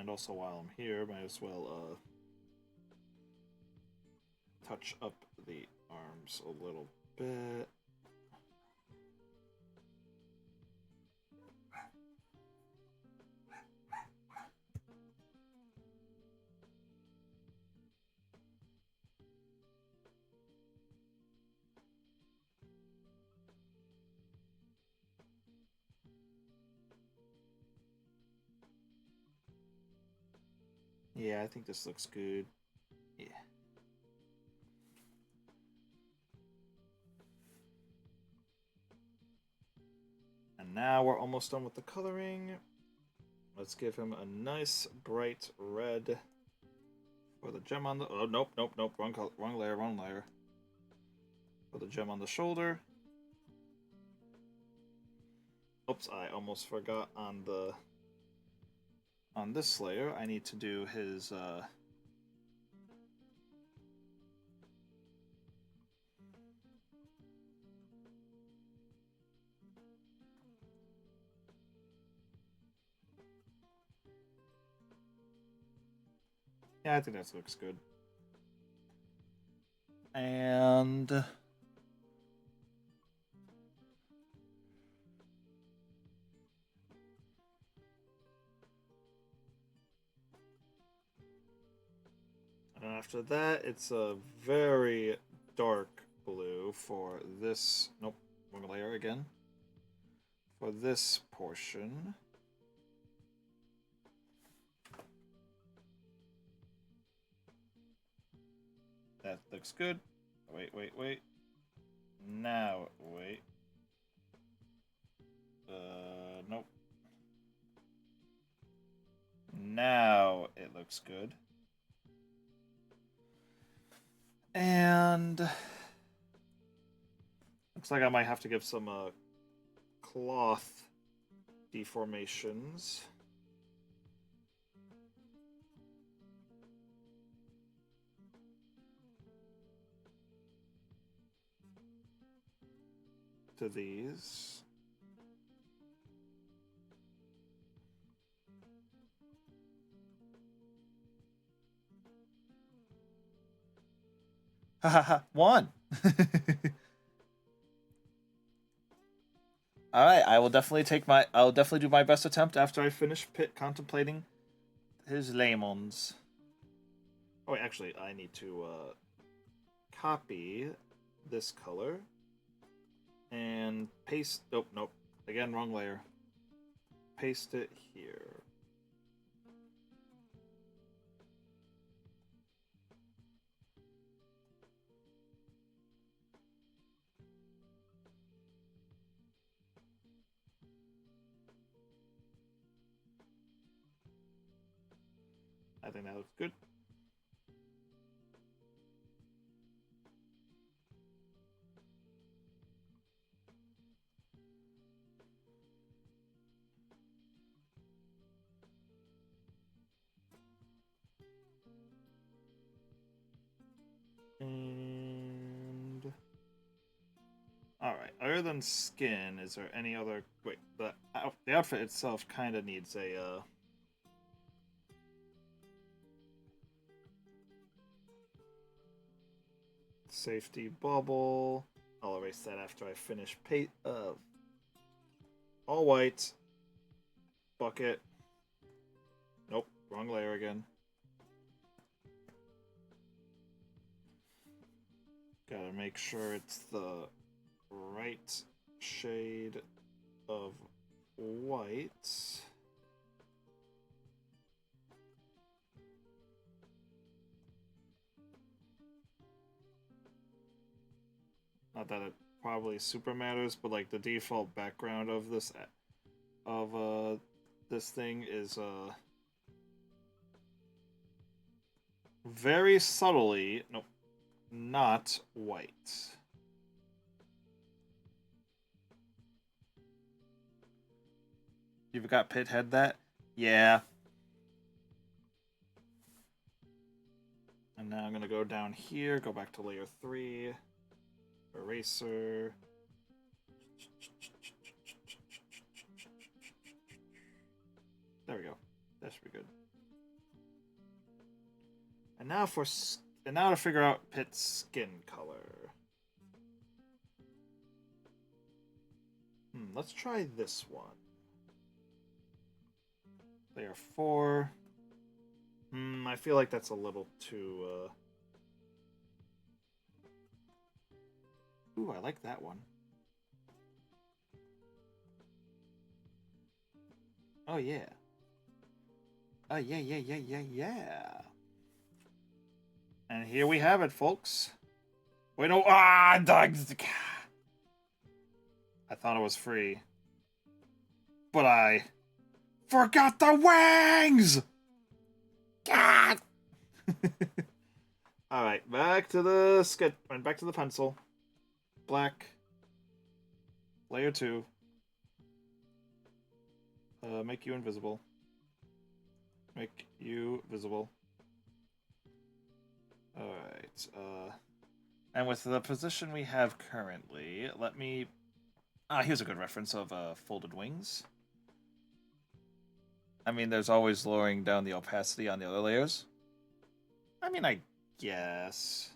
S1: And also while I'm here, might as well touch up the arms a little bit. Yeah, I think this looks good. Yeah. And now we're almost done with the coloring. Let's give him a nice bright red for the gem on the... Oh, nope, nope, nope. Wrong color, wrong layer, wrong layer. For the gem on the shoulder. Oops, I almost forgot on the... On this layer, I need to do his... Yeah, I think that looks good. And... And after that, it's a very dark blue for this... Nope, wrong layer again. For this portion. That looks good. Wait, wait, wait. Now, wait. Nope. Now it looks good. And looks like I might have to give some cloth deformations. To these. Hahaha, one. All right, I will definitely do my best attempt after I finish contemplating his lemons. Oh, wait, actually, I need to copy this color and paste. Nope, nope. Again, wrong layer. Paste it here. I think that looks good. And all right. Other than skin, is there any other? Wait, the outfit itself kind of needs a safety bubble. I'll erase that after I finish all white. Bucket. Nope, wrong layer again. Gotta make sure it's the right shade of white. Not that it probably super matters, but like the default background of this thing is very subtly nope, not white. You've got Pithead that? Yeah. And now I'm gonna go down here, go back to layer 3. Eraser. There we go. That should be good. And now and now to figure out Pit's skin color. Let's try this one. Layer 4. I feel like that's a little too. Ooh, I like that one. Oh yeah. Oh yeah. And here we have it, folks. Wait, no. I thought it was free. But I forgot the wings! God! Alright, back to the sketch. Back to the pencil. Black. Layer 2. Make you invisible. Make you visible. Alright, and with the position we have currently, let me... here's a good reference of, folded wings. I mean, there's always lowering down the opacity on the other layers. I mean, I guess.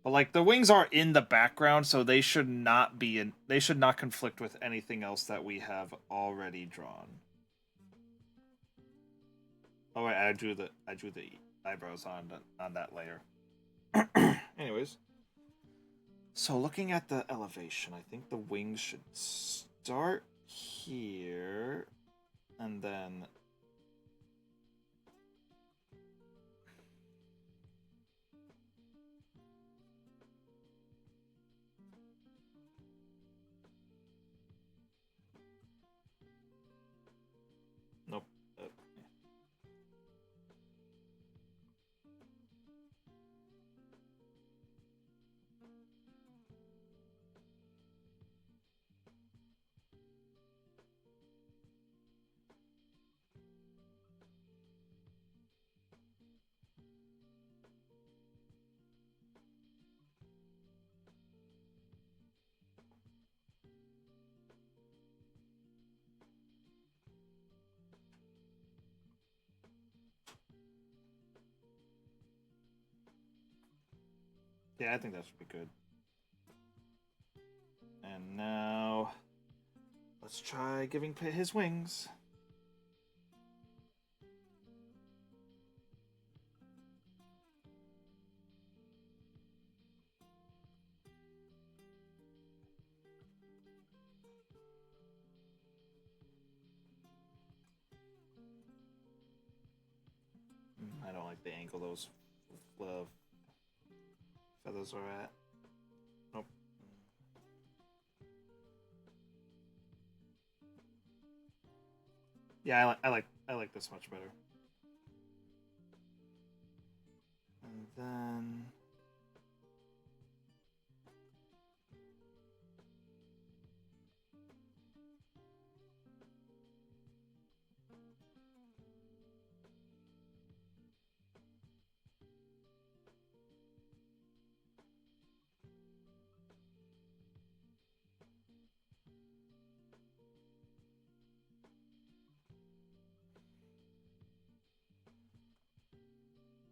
S1: But, like, the wings are in the background, so they should not be in... They should not conflict with anything else that we have already drawn. Oh, wait, I drew the eyebrows on that layer. Anyways. So, looking at the elevation, I think the wings should start here, and then... Nope. Yeah, I think that should be good. And now... Let's try giving Pit his wings. I don't like the angle those feathers are at. Nope. Yeah, I like this much better. And then...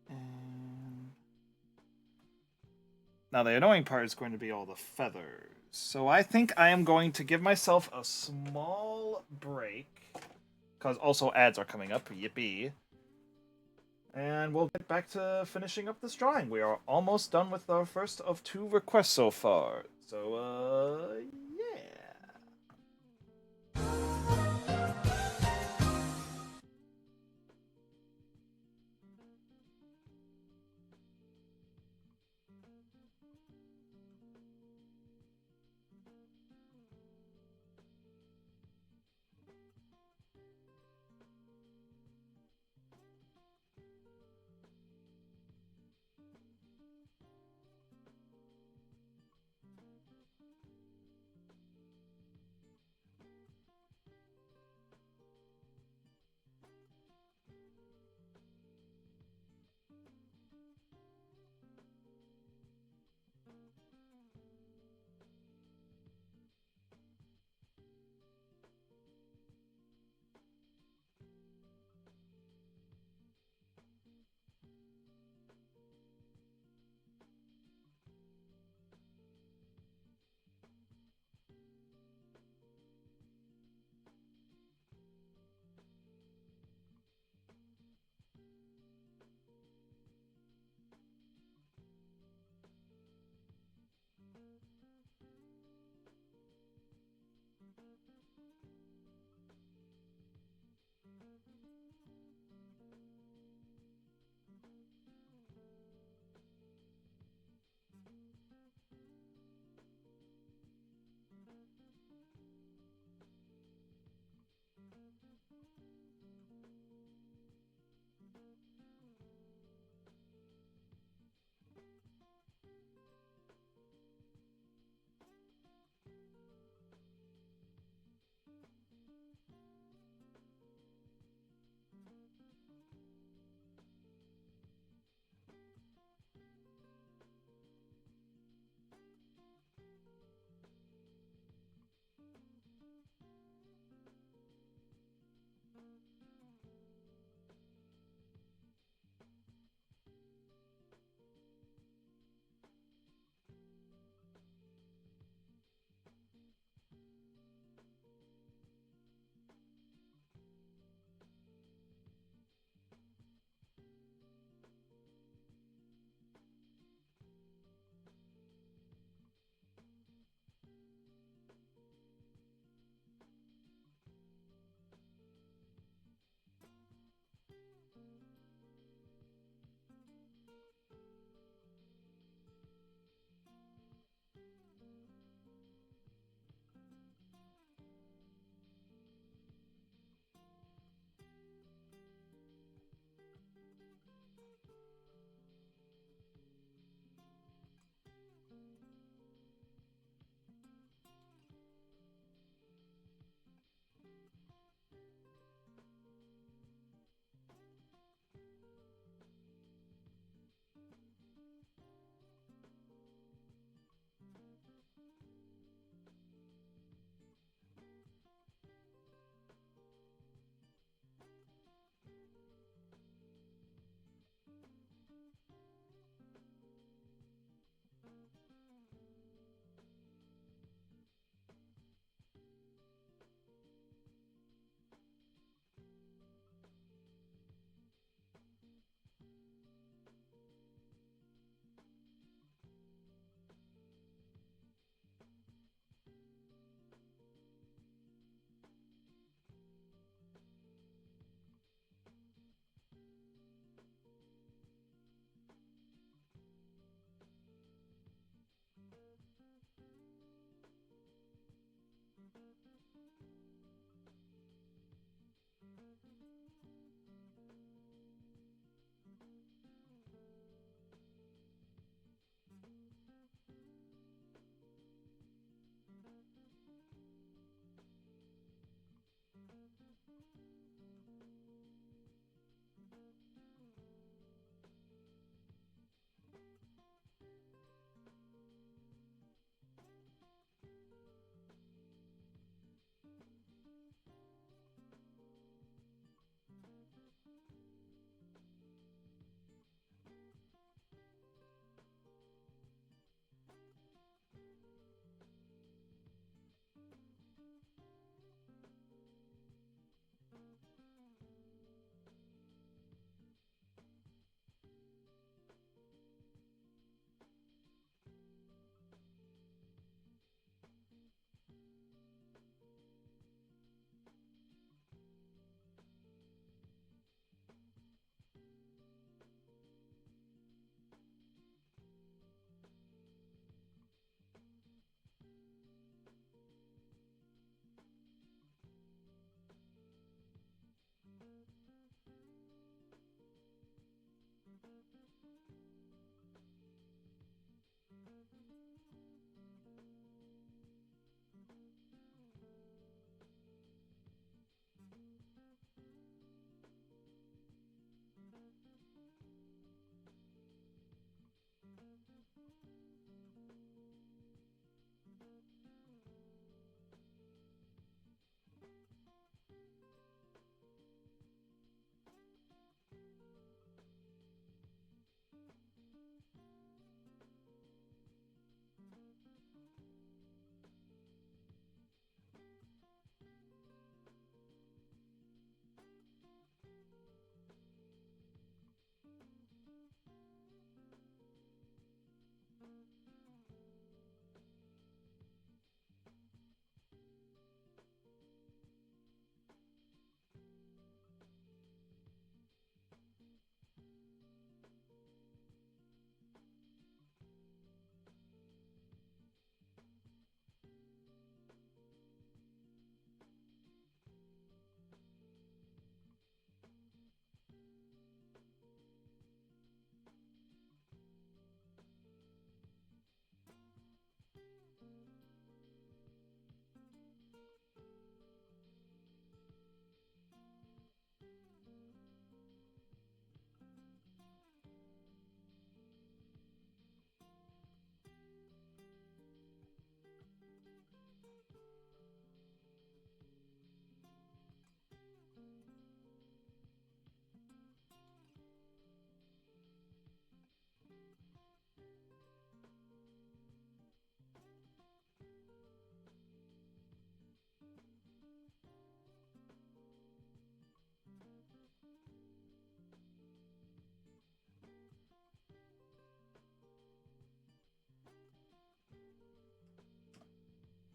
S1: And... Now the annoying part is going to be all the feathers. So I think I am going to give myself a small break. Because also ads are coming up, yippee. And we'll get back to finishing up this drawing. We are almost done with our first of 2 requests so far. So, yeah.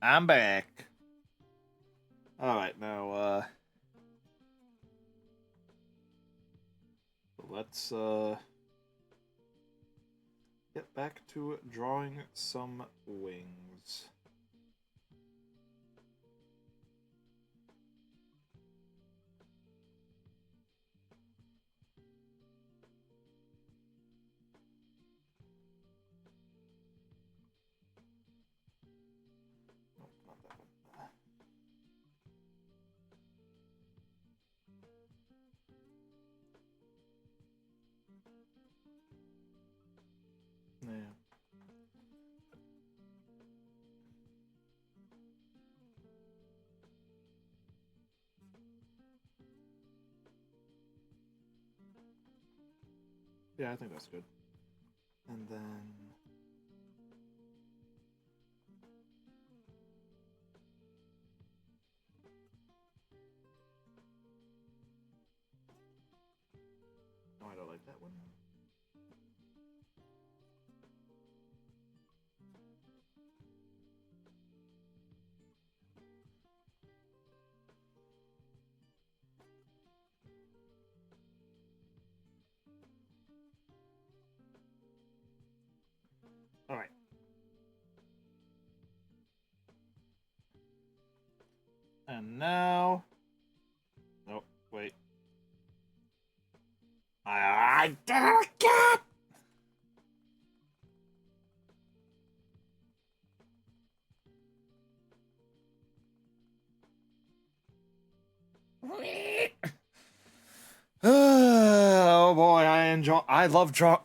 S1: I'm back. All right, now let's get back to drawing some wings. Nope, not that one. Yeah. Yeah, I think that's good. And then no, I don't like that one. All right. And now, nope, wait. I did it again. Oh boy, I love draw.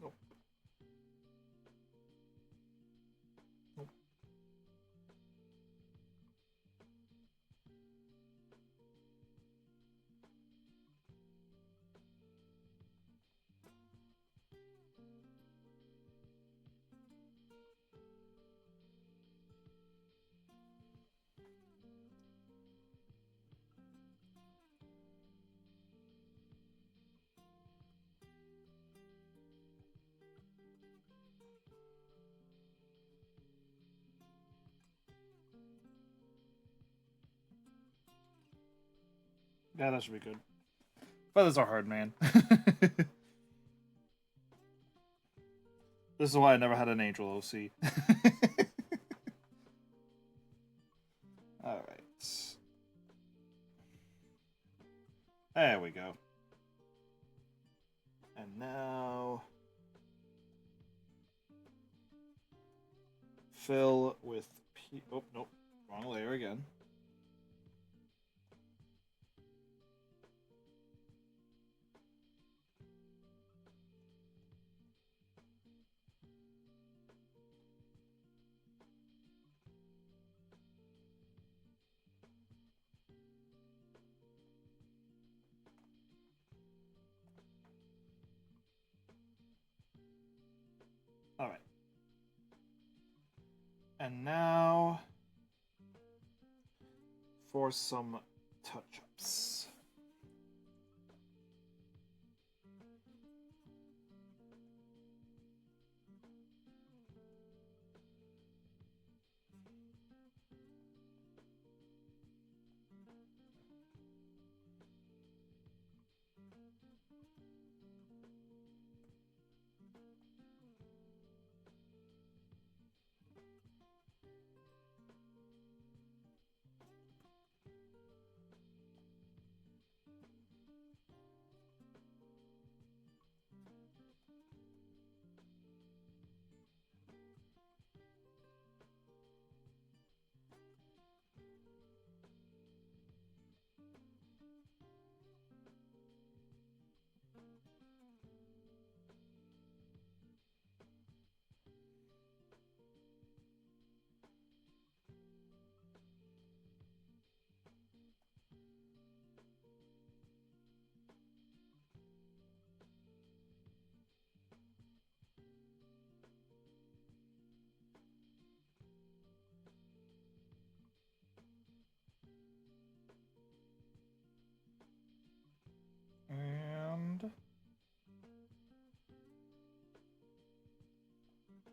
S1: Nope. Nope. Yeah, that should be good. Feathers are hard, man. This is why I never had an angel OC. All right. There we go. And now fill with oh nope, wrong layer again. All right. And now for some touch-ups.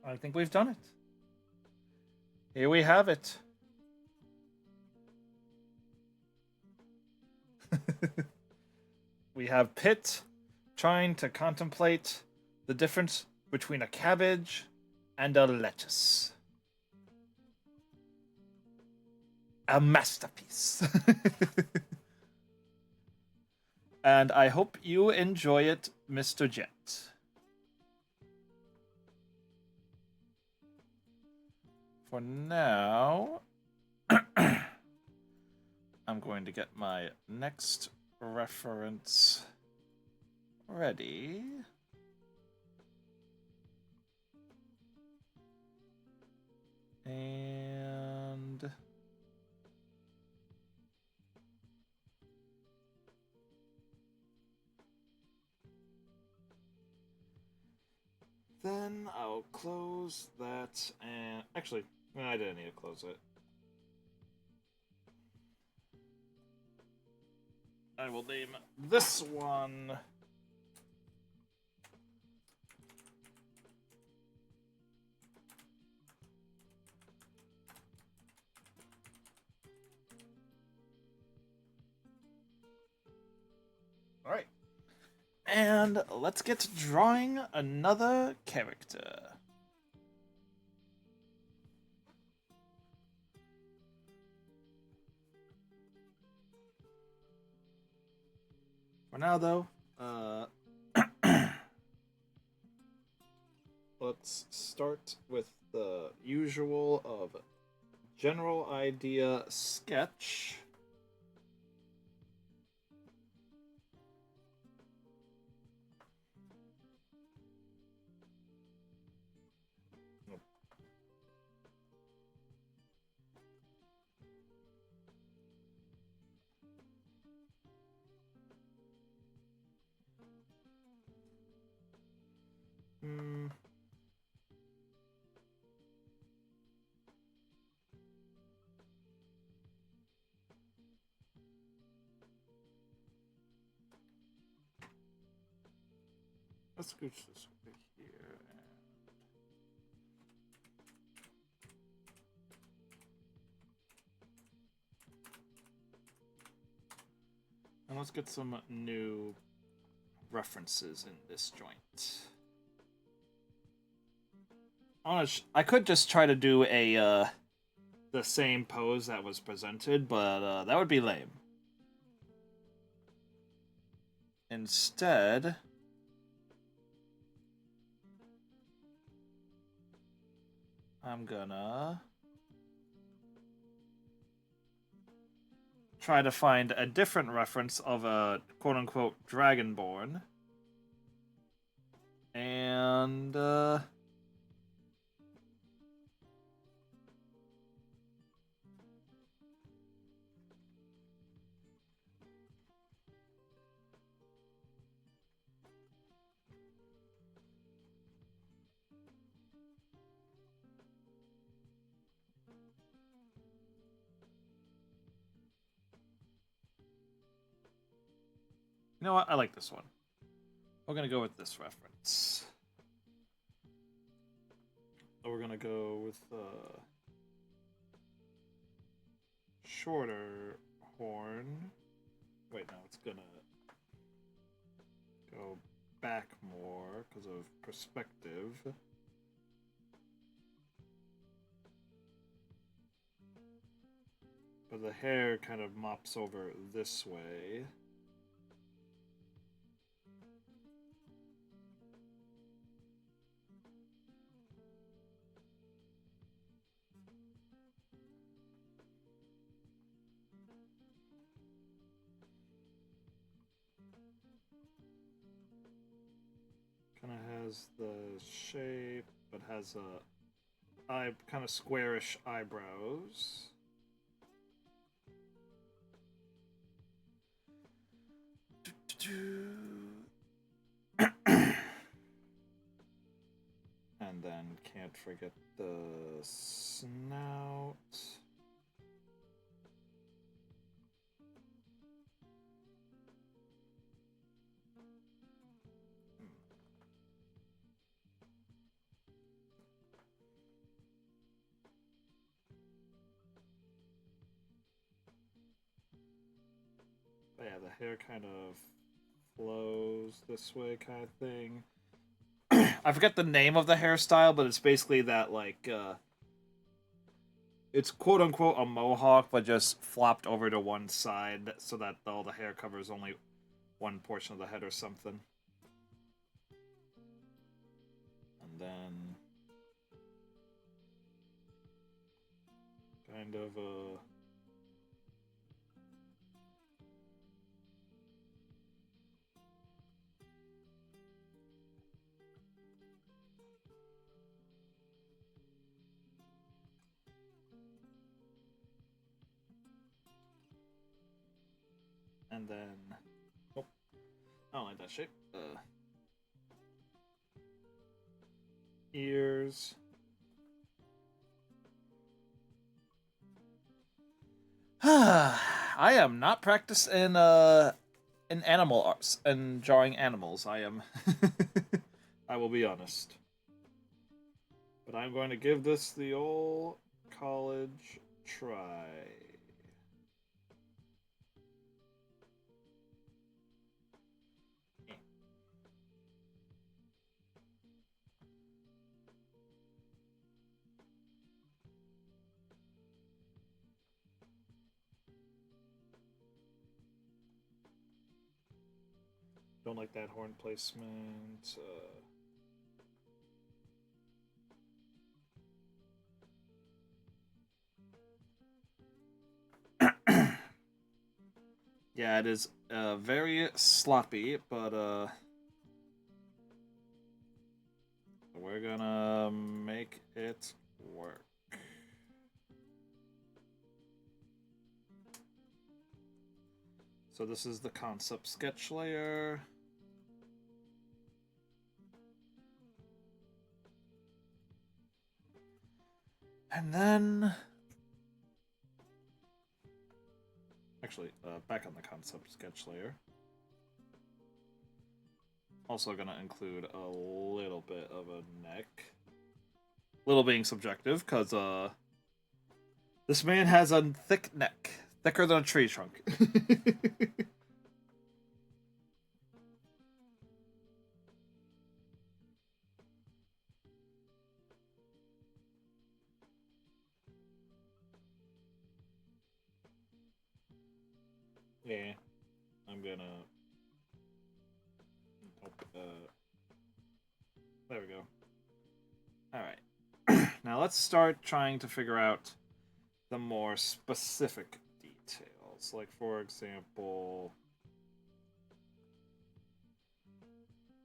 S1: I think we've done it. Here we have it. We have Pitt trying to contemplate the difference between a cabbage and a lettuce. A masterpiece. And I hope you enjoy it, Mr. Jet. For now, I'm going to get my next reference ready. And then I'll close that, and actually, I didn't need to close it. I will name this one Alright. And let's get to drawing another character. For now, though, let's start with the usual of general idea sketch. Let's scooch this over here. And let's get some new references in this joint. I could just try to do a the same pose that was presented, but that would be lame. Instead, I'm gonna try to find a different reference of a quote-unquote dragonborn. And you know what? I like this one. We're gonna go with this reference. So we're gonna go with shorter horn. Wait, no, it's gonna go back more because of perspective. But the hair kind of mops over this way. Kind of has the shape, but has a kind of squarish eyebrows. And then can't forget the snout. But yeah, the hair kind of flows this way, kind of thing. I forget the name of the hairstyle, but it's basically that like it's quote unquote a mohawk, but just flopped over to one side so that all the hair covers only one portion of the head or something. And then kind of a and then oh, I don't like that shape. Ears. I am not practiced in animal arts and drawing animals. I am. I will be honest. But I'm going to give this the old college try. Don't like that horn placement. Yeah, it is very sloppy, but we're gonna make it work. So this is the concept sketch layer. And then... Actually, back on the concept sketch layer. Also gonna include a little bit of a neck. Little being subjective, because this man has a thick neck. Thicker than a tree trunk. Yeah, I'm gonna... there we go. Alright. Now let's start trying to figure out the more specific details. Like, for example...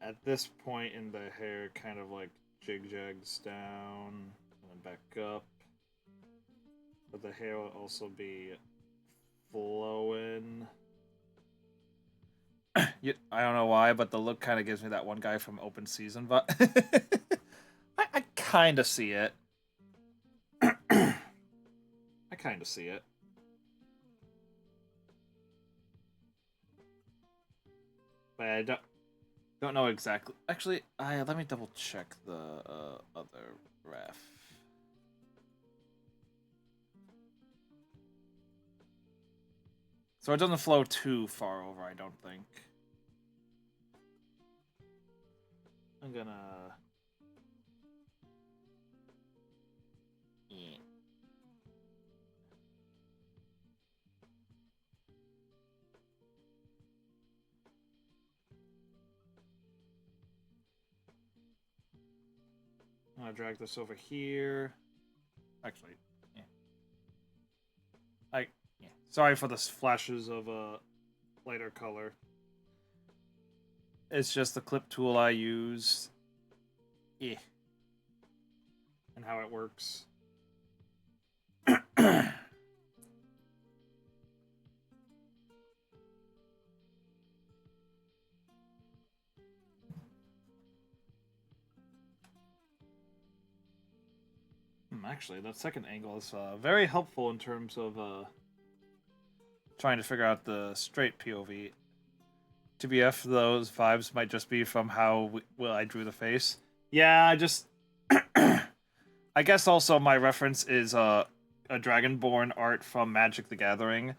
S1: At this point in the hair, kind of like jig-jags down and then back up. But the hair will also be flowing. I don't know why, but the look kind of gives me that one guy from Open Season, but I kind of see it. I kind of see it. But I don't know exactly. Actually, let me double check the other ref. So it doesn't flow too far over, I don't think. I'm gonna... Yeah. I'm gonna drag this over here. Actually, yeah. Yeah. Sorry for the flashes of a lighter color. It's just the clip tool I use. Yeah. And how it works. Actually, that second angle is very helpful in terms of trying to figure out the straight POV. TBF, those vibes might just be from how I drew the face. Yeah, I just... I guess also my reference is a Dragonborn art from Magic the Gathering,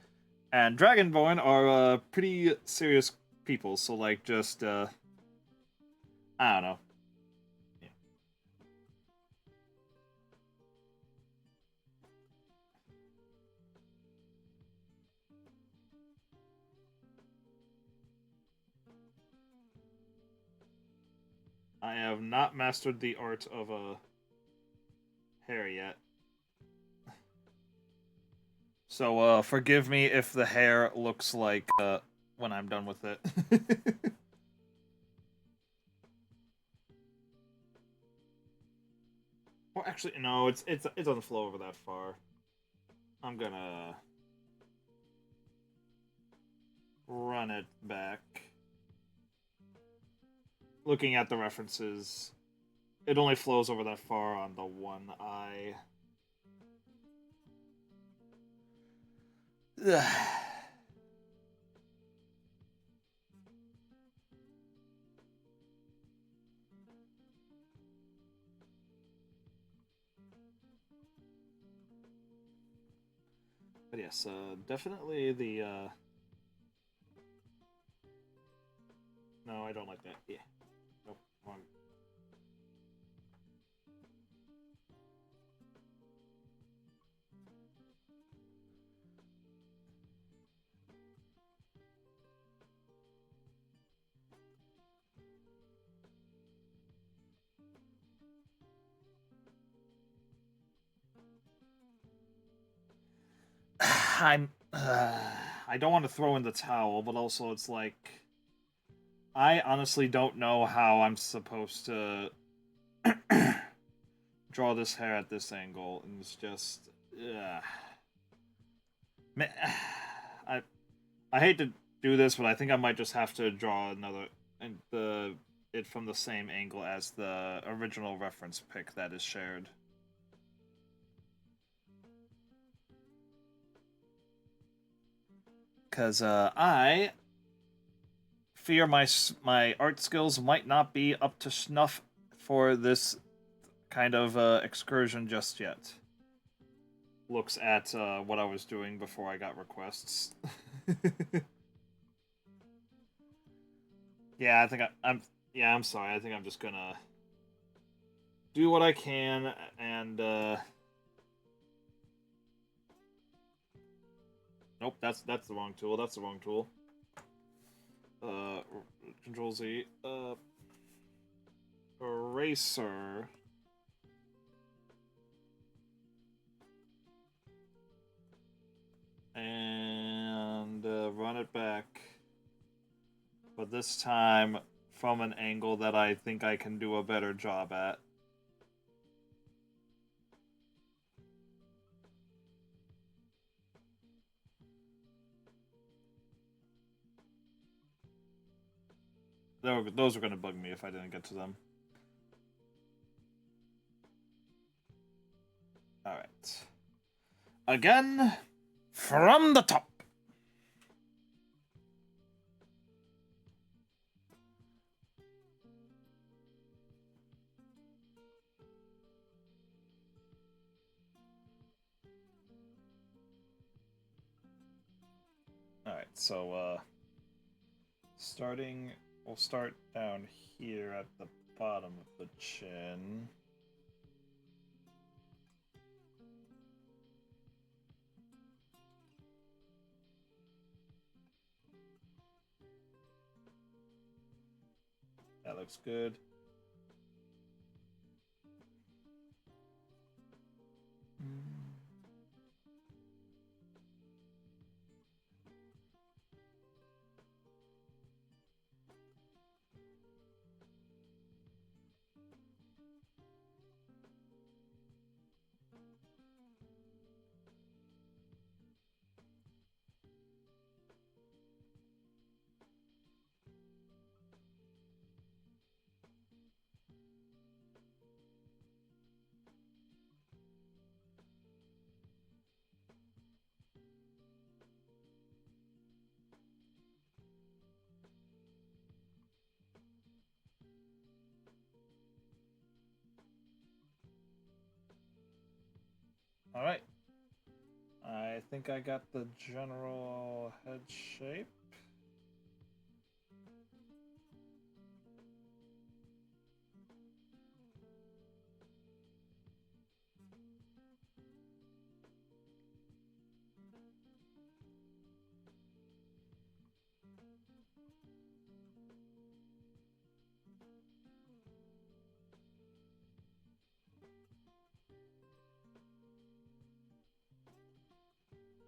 S1: And Dragonborn are pretty serious people, so like just I don't know. Yeah. I have not mastered the art of a hair yet. So forgive me if the hair looks like when I'm done with it. Well, actually, no, it doesn't flow over that far. I'm gonna run it back. Looking at the references, it only flows over that far on the one eye. But yes, definitely the. No, I don't like that. Yeah. Nope. Wrong. I'm. I don't want to throw in the towel, but also it's like. I honestly don't know how I'm supposed to draw this hair at this angle, and it's just. I I hate to do this, but I think I might just have to draw another and the it from the same angle as the original reference pic that is shared. Cause I fear my art skills might not be up to snuff for this kind of excursion just yet. Looks at what I was doing before I got requests. Yeah, I think I'm. Yeah, I'm sorry. I think I'm just gonna do what I can and. Nope, that's the wrong tool. That's the wrong tool. Uh, Control Z. Eraser. And run it back. But this time from an angle that I think I can do a better job at. Those are going to bug me if I didn't get to them. Alright. Again, from the top. Alright, so, we'll start down here at the bottom of the chin. That looks good. Alright. I think I got the general head shape.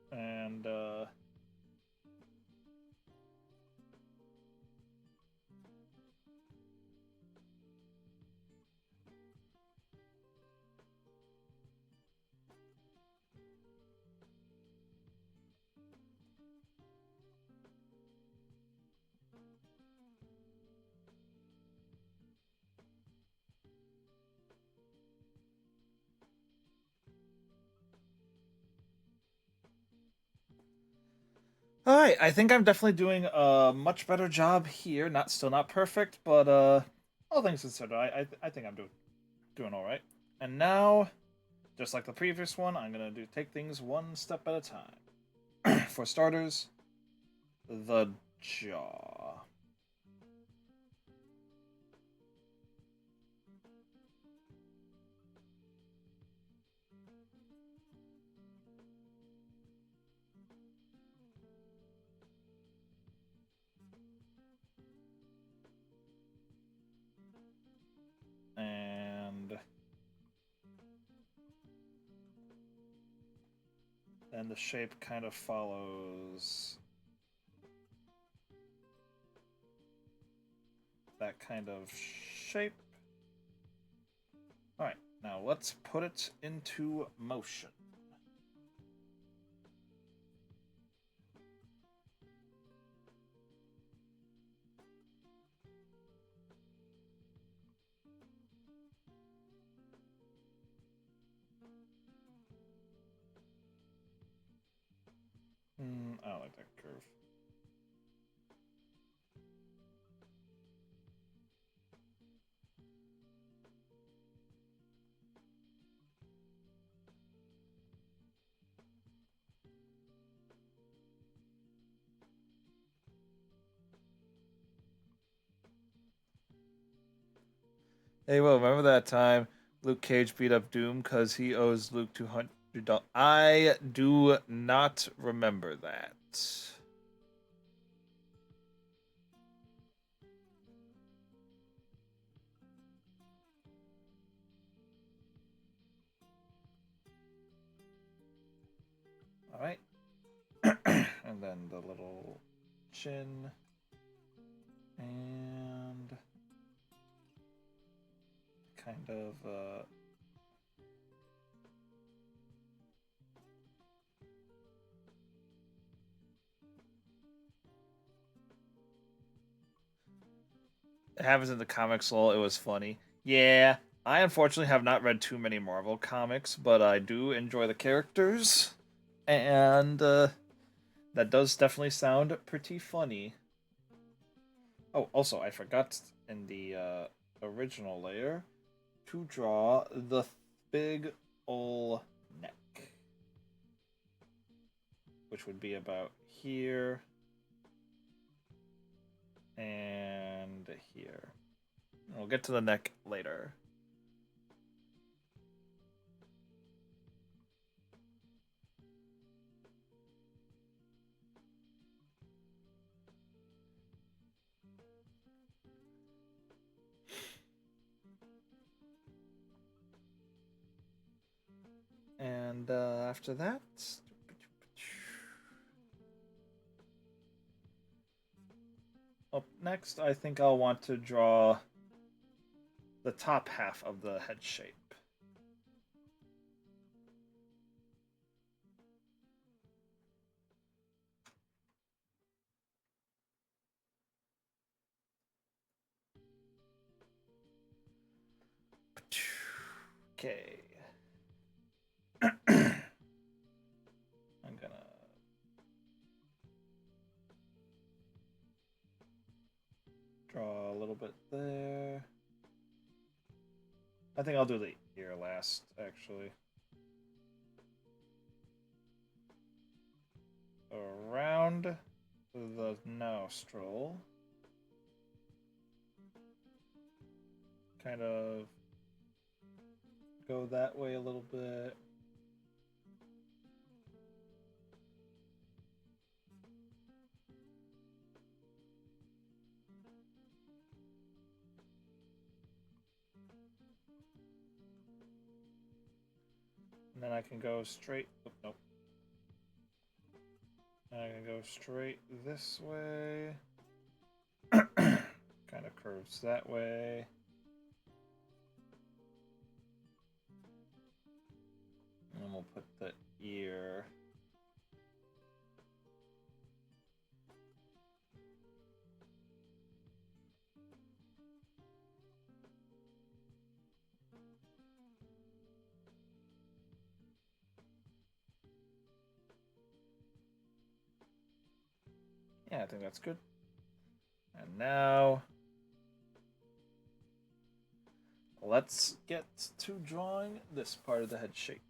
S1: And all right, I think I'm definitely doing a much better job here. Not perfect, but all things considered, I think I'm doing all right. And now, just like the previous one, I'm gonna do take things one step at a time. For starters, the jaw. And then the shape kind of follows that kind of shape. All right, now let's put it into motion. I don't like that curve. Hey, well, remember that time Luke Cage beat up Doom because he owes Luke $200? I do not remember that. All right. And then the little chin. And kind of it happens in the comics. Lol, it was funny. Yeah, I unfortunately have not read too many Marvel comics, but I do enjoy the characters, and that does definitely sound pretty funny. Oh, also, I forgot in the original layer to draw the big ol' neck, which would be about here and here. We'll get to the neck later. And after that, up next, I think I'll want to draw the top half of the head shape. Okay. I'm gonna draw a little bit there. I think I'll do the ear last, actually. around the nostril. Kind of go that way a little bit. And then I can go straight. Oh, nope. And I can go straight this way. Kind of curves that way. And then we'll put the ear. Yeah, I think that's good. And now let's get to drawing this part of the head shape.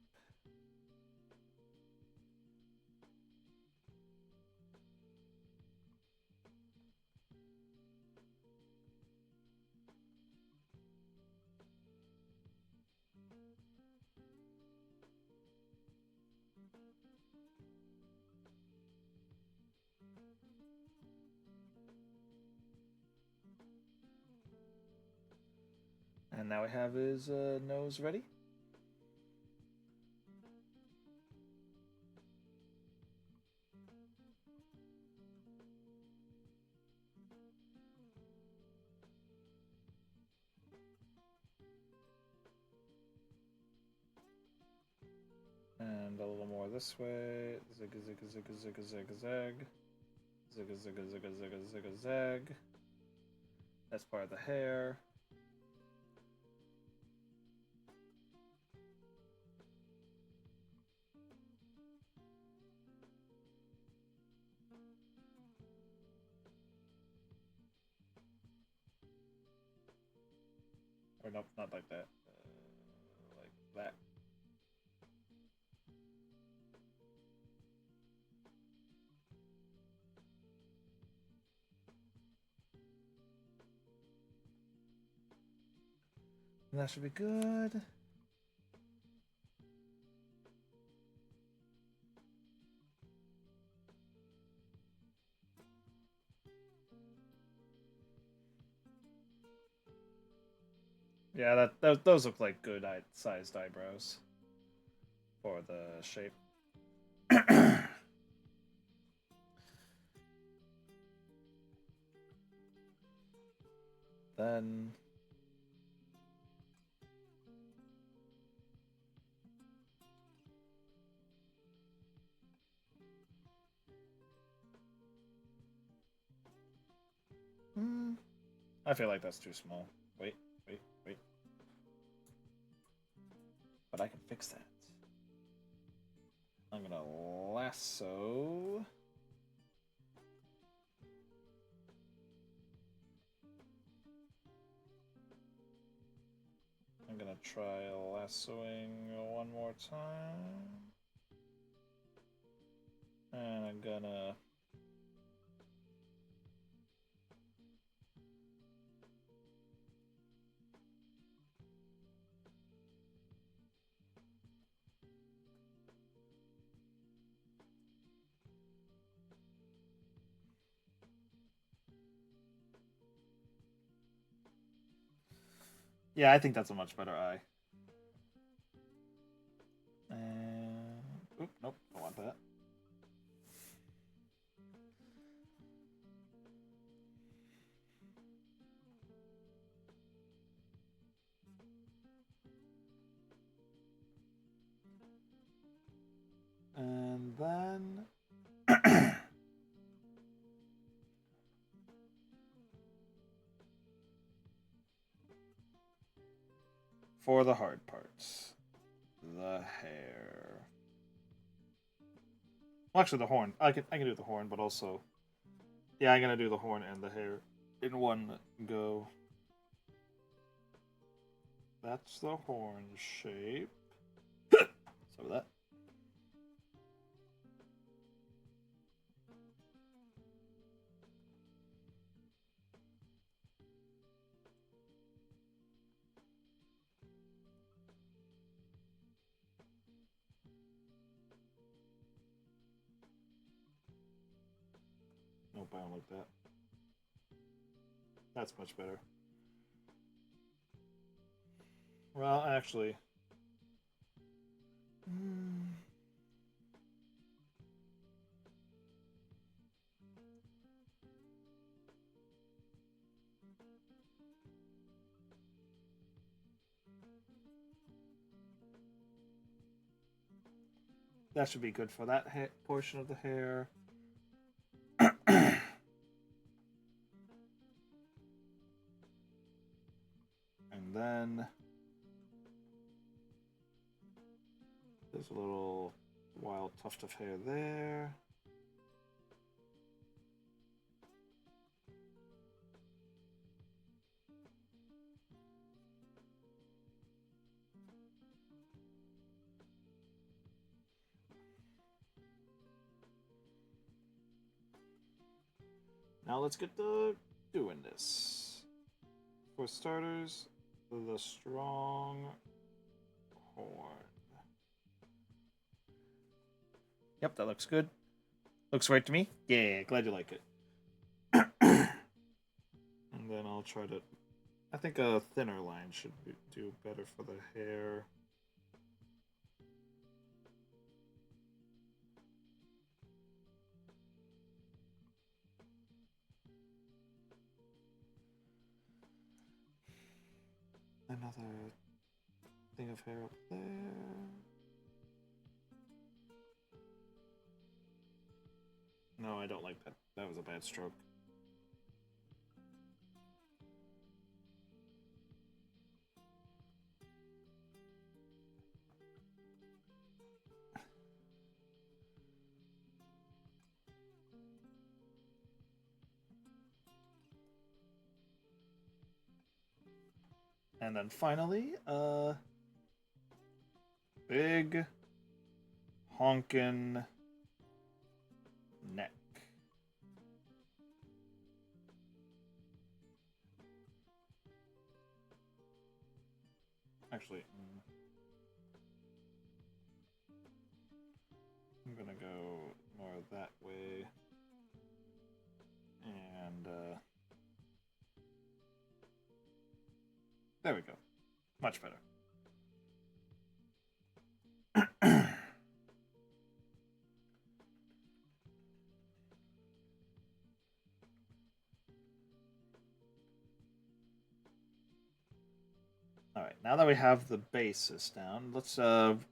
S1: And now we have his nose ready. And a little more this way. Zig a zig a zig a zig a zig a zag. Zig a zig a zig a zig a zig a zag. That's part of the hair. Or nope, not like that. Like that. And that should be good. Yeah, those look like good sized eyebrows for the shape. Then I feel like that's too small. Wait. But I can fix that. I'm gonna lasso. I'm gonna try lassoing one more time. And I'm gonna Yeah, I think that's a much better eye. And oop, nope, don't want that. And then for the hard parts, the hair. Well, actually, the horn. I can do the horn, but also, yeah, I'm gonna do the horn and the hair in one go. That's the horn shape. So that. biome like that. That's much better. Well, actually... That should be good for that portion of the hair. And then there's a little wild tuft of hair there. Now let's get to doing this. For starters, the strong horn. Yep, that looks good. Looks right to me. Yeah, glad you like it. And then I'll try to... I think a thinner line should do better for the hair. Another thing of hair up there. No, I don't like that. That was a bad stroke. And then finally, big honkin' neck. Actually, I'm gonna go more that way. And, there we go. Much better. Alright, now that we have the basis down, let's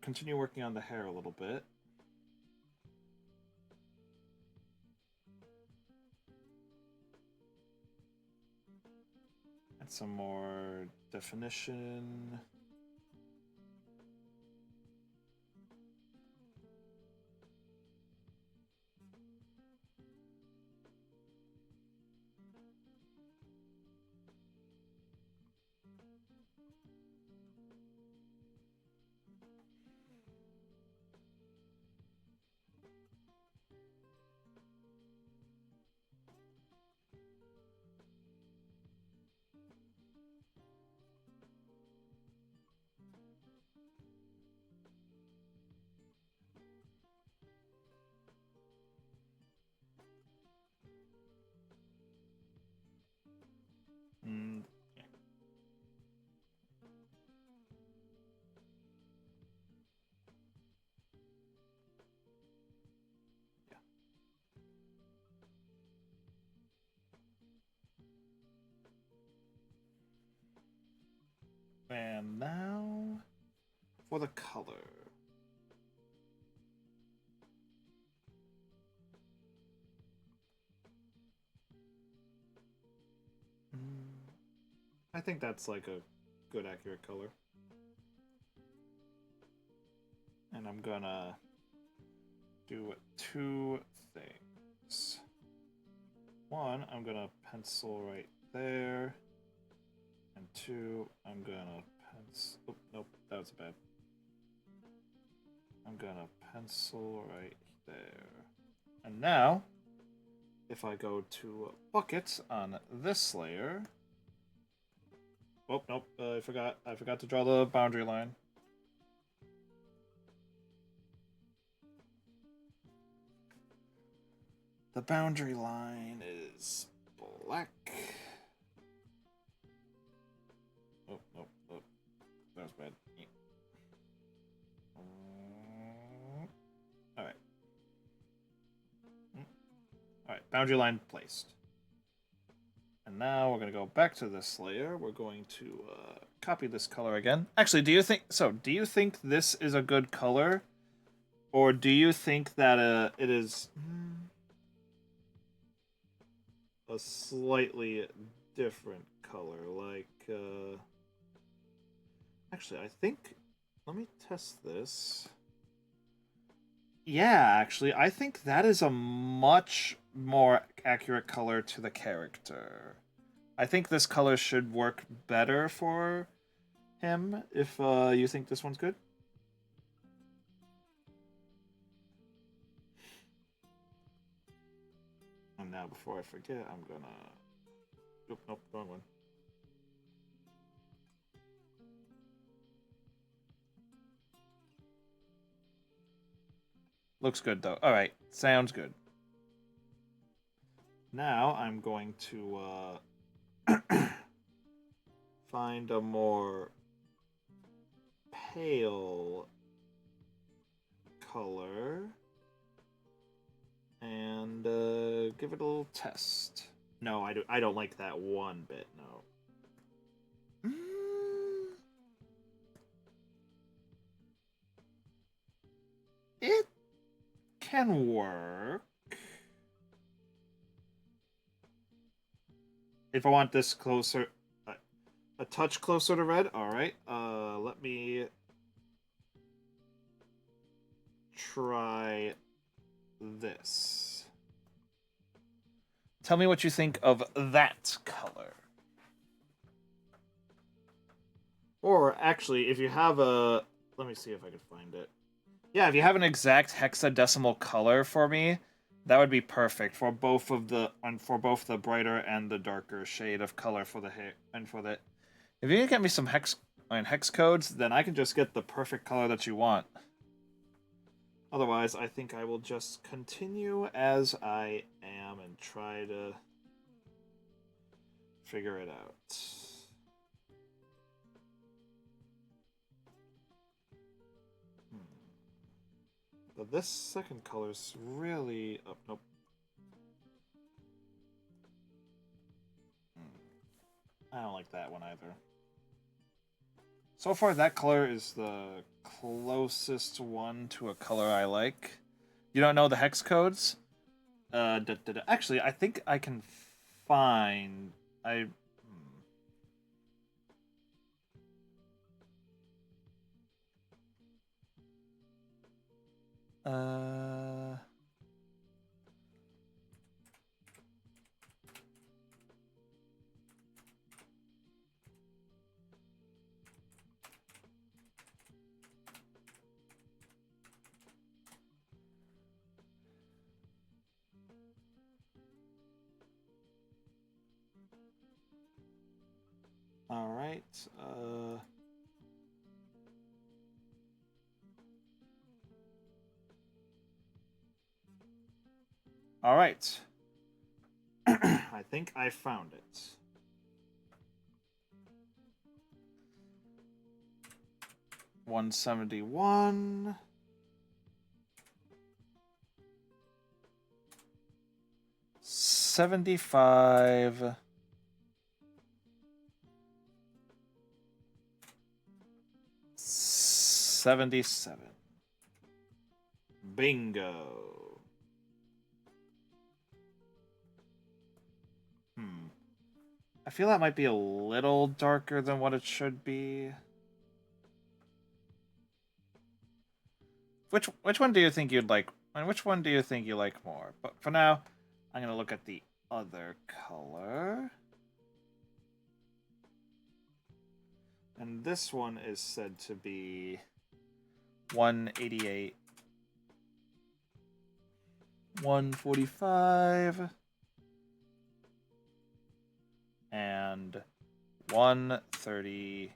S1: continue working on the hair a little bit. Add some more definition. Yeah. And now for the color. I think that's like a good accurate color. And I'm gonna do two things. One, I'm gonna pencil right there. And two, I'm gonna pencil... Oh, nope, that was bad. I'm gonna pencil right there. And now, if I go to bucket on this layer... Oh, nope, I forgot to draw the boundary line. The boundary line is black. Oh, oh, oh. That was bad. Yeah. Alright. Alright, boundary line placed. And now we're going to go back to this layer. We're going to copy this color again. Actually, do you think this is a good color? Or do you think that it is a slightly different color? Like, actually, I think... Let me test this. Yeah, actually, I think that is a much more accurate color to the character. I think this color should work better for him, if you think this one's good. And now, before I forget, I'm gonna... Oop, nope, wrong one. Looks good, though. Alright, sounds good. Now, I'm going to find a more pale color and give it a little test. No, I don't like that one bit, no. It can work. If I want this closer, a touch closer to red, alright. Let me try this. Tell me what you think of that color. Or, actually, if you have a... Let me see if I can find it. Yeah, if you have an exact hexadecimal color for me, that would be perfect for both the brighter and the darker shade of color for the hair and for the... If you can get me some hex codes, then I can just get the perfect color that you want. Otherwise, I think I will just continue as I am and try to figure it out. But this second color's really... Oh, nope. I don't like that one either. So far, that color is the closest one to a color I like. You don't know the hex codes? Actually, I think I can find... Alright, Alright. I think I found it. $171. 75. 77. Bingo. I feel that might be a little darker than what it should be. Which one do you think you'd like? And which one do you think you like more? But for now, I'm gonna look at the other color. And this one is said to be 188, 145, and 138.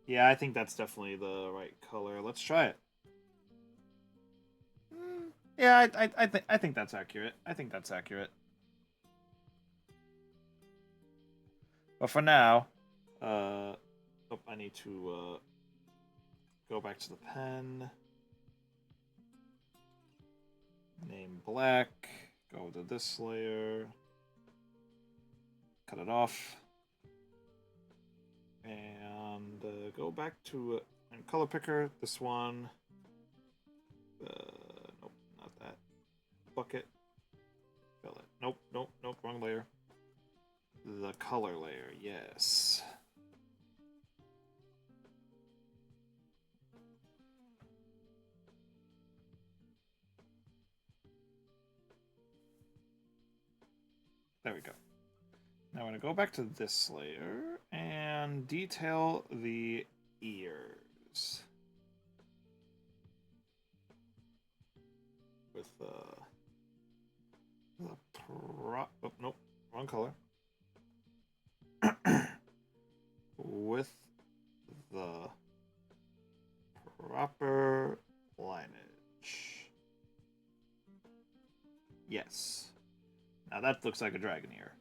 S1: Yeah, I think that's definitely the right color. Let's try it. Yeah, I think that's accurate. I think that's accurate. But for now, oh, I need to go back to the pen. Name black. Go to this layer. Cut it off. And go back to color picker. This one. Nope, not that. Bucket. Fill it. Nope, nope, nope. Wrong layer. The color layer. Yes. There we go. Now I'm going to go back to this layer and detail the ears. With oh, nope, wrong color. With the proper lineage. Yes. Now that looks like a dragon ear.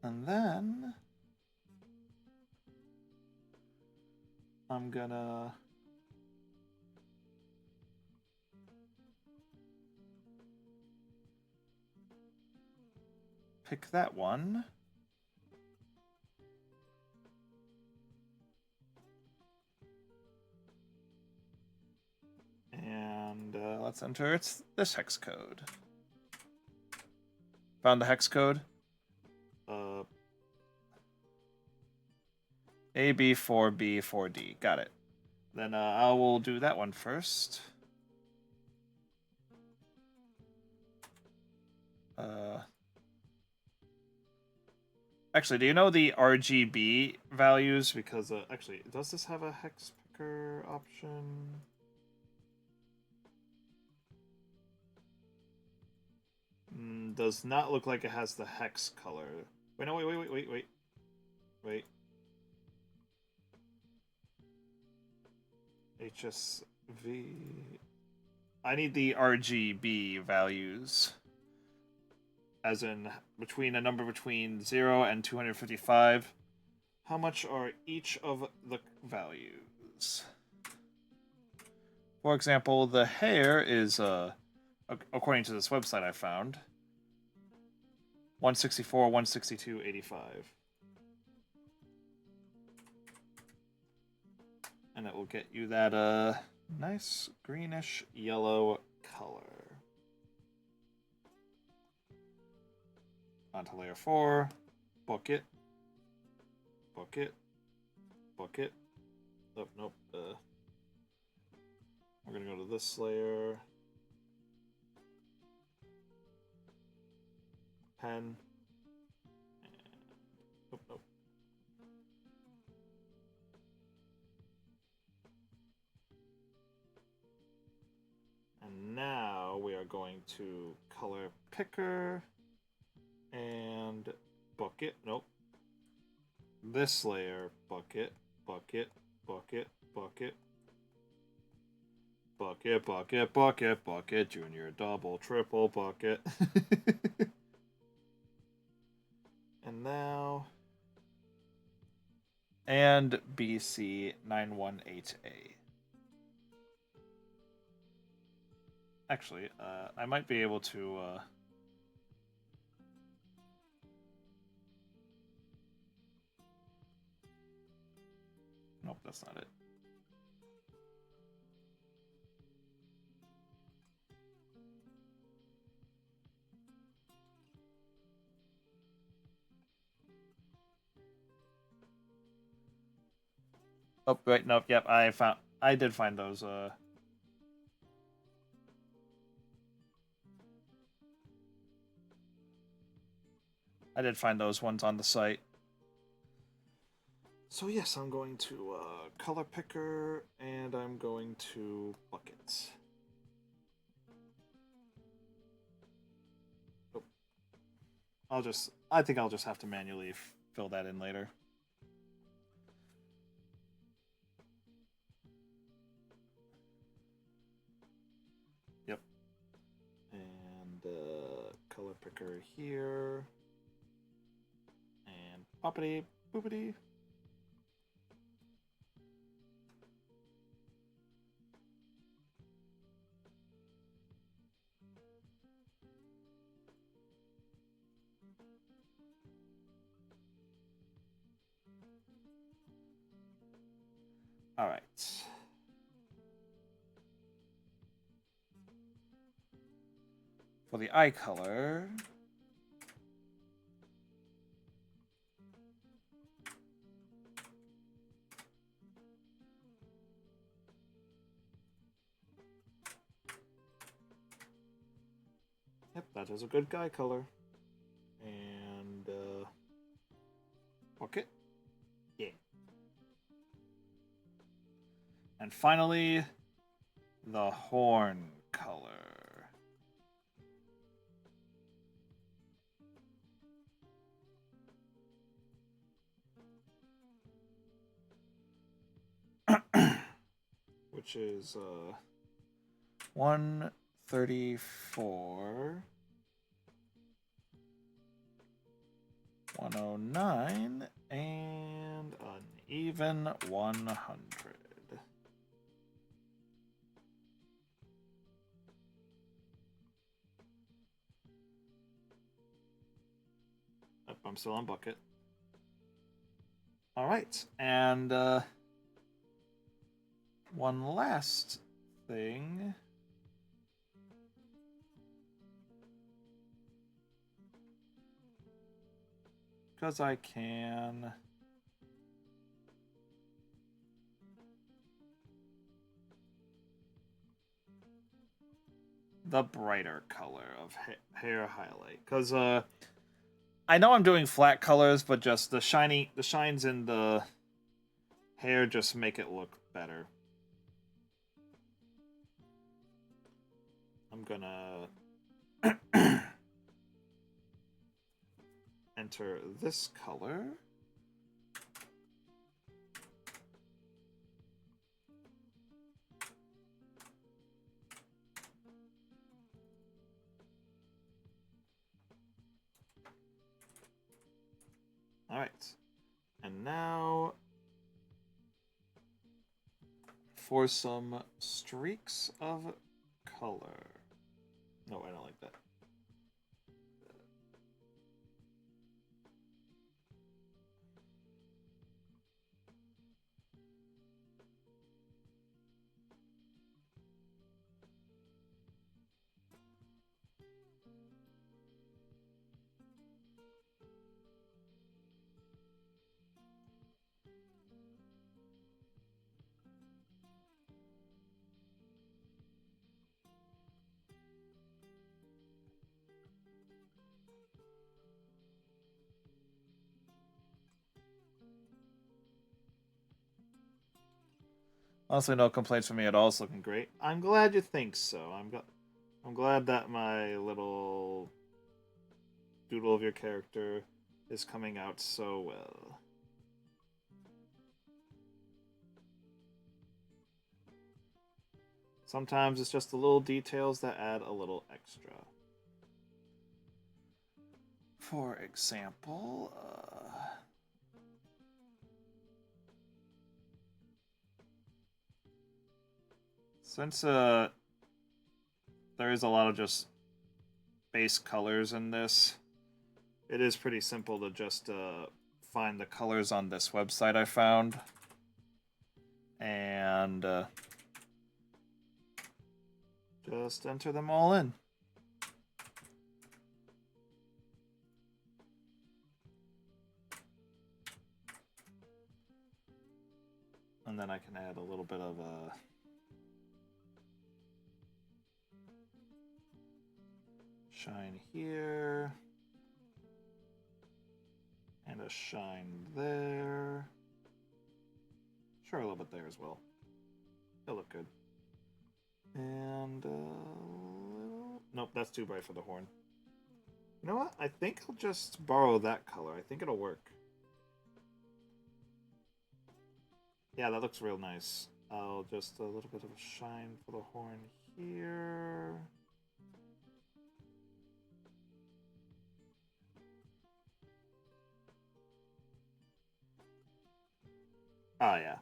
S1: And then I'm gonna pick that one. And let's enter this hex code. Found the hex code. AB4B4D. Got it. Then I will do that one first. Actually, do you know the RGB values? Because actually, does this have a hex picker option? Does not look like it has the hex color. Wait, no, wait. HSV. I need the RGB values. As in, between a number between 0 and 255. How much are each of the values? For example, the hair is, according to this website I found, 164, 162, 85. And it will get you that, nice greenish yellow color. Onto layer 4, bucket. Oh, nope. We're gonna go to this layer. Pen. And, nope. And now we are going to color picker and bucket. Nope. This layer, bucket. Bucket, junior, double, triple, bucket. And now... And BC918A. Actually, I might be able to... Nope, that's not it. Oh, wait, nope, yep, I did find those, I did find those ones on the site. So yes, I'm going to color picker, and I'm going to buckets. Oh. I think I'll just have to manually fill that in later. picker here. And poppity boopity. All right. For the eye color, yep, that is a good eye color. And pocket, yeah. And finally, the horn color. Which is 134, 109, and an even 100. Yep, I'm still on bucket. All right, and one last thing. Because I can. The brighter color of hair highlight. Because I know I'm doing flat colors, but just the shines in the hair just make it look better. I'm gonna enter this color. All right. And now for some streaks of color. No, I don't like that. Honestly, no complaints from me at all. It's looking great. I'm glad you think so. I'm glad that my little doodle of your character is coming out so well. Sometimes it's just the little details that add a little extra. For example, since there is a lot of just base colors in this, it is pretty simple to just find the colors on this website I found. And just enter them all in. And then I can add a little bit of a shine here. And a shine there. Sure, a little bit there as well. It'll look good. And nope, that's too bright for the horn. You know what? I think I'll just borrow that color. I think it'll work. Yeah, that looks real nice. I'll just a little bit of a shine for the horn here. Oh, yeah.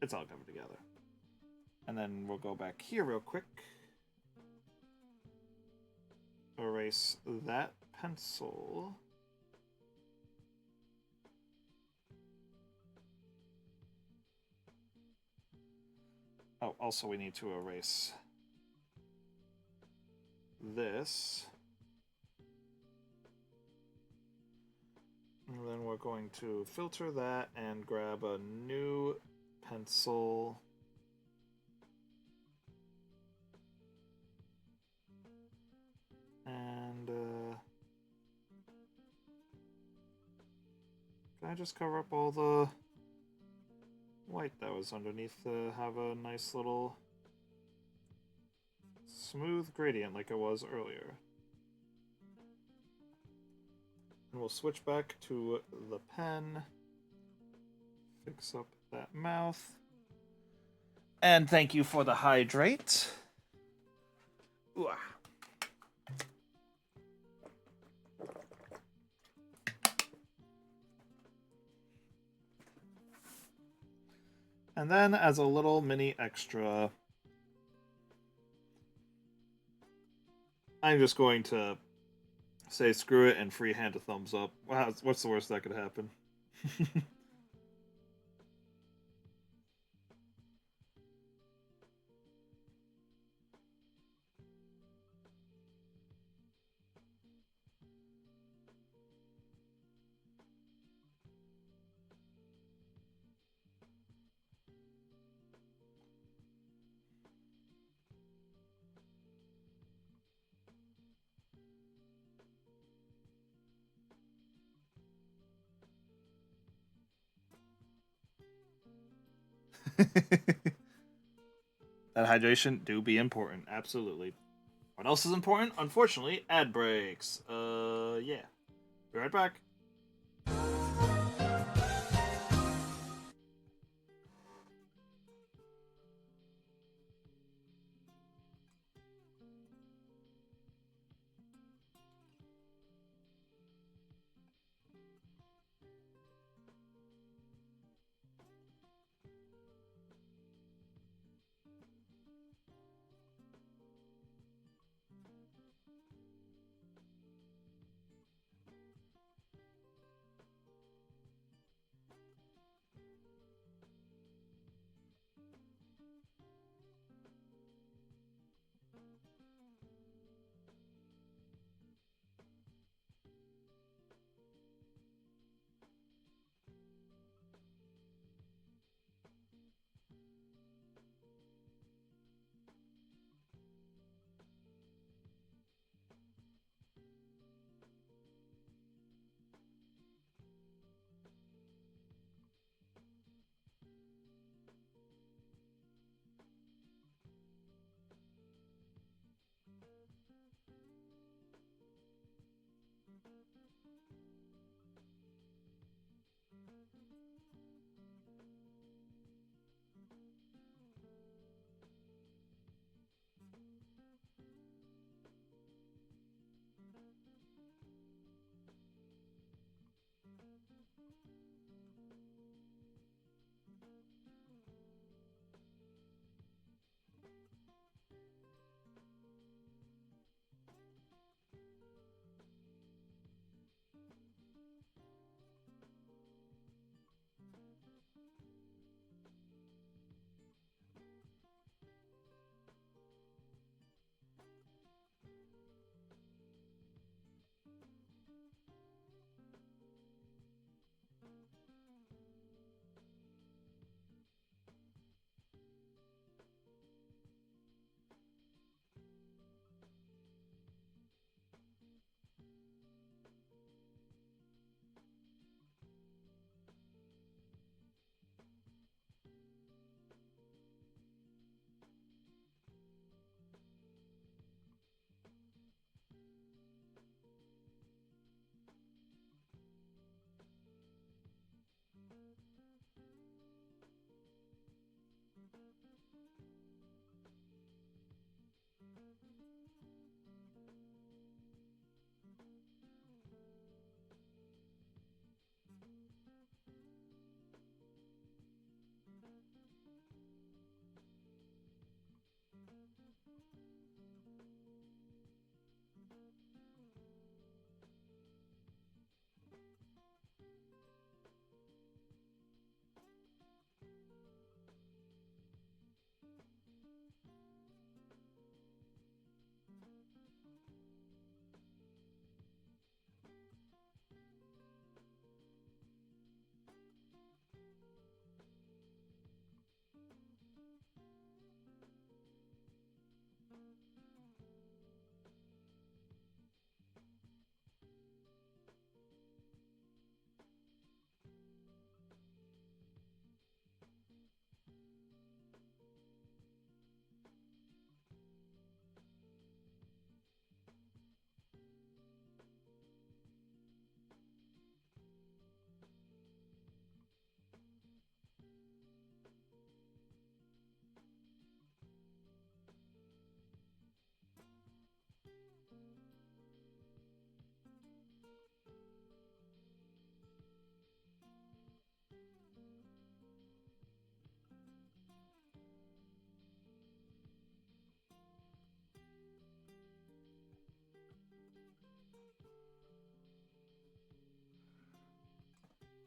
S1: It's all coming together. And then we'll go back here real quick. Erase that pencil. Oh, also we need to erase this. And then we're going to filter that and grab a new pencil. And can I just cover up all the white that was underneath to have a nice little smooth gradient like it was earlier? And we'll switch back to the pen. Fix up that mouth. And thank you for the hydrate. Ooh. And then, as a little mini extra, I'm just going to say screw it and freehand a thumbs up. Wow, what's the worst that could happen? That hydration do be important, absolutely. What else is important? Unfortunately, ad breaks. Yeah. Be right back.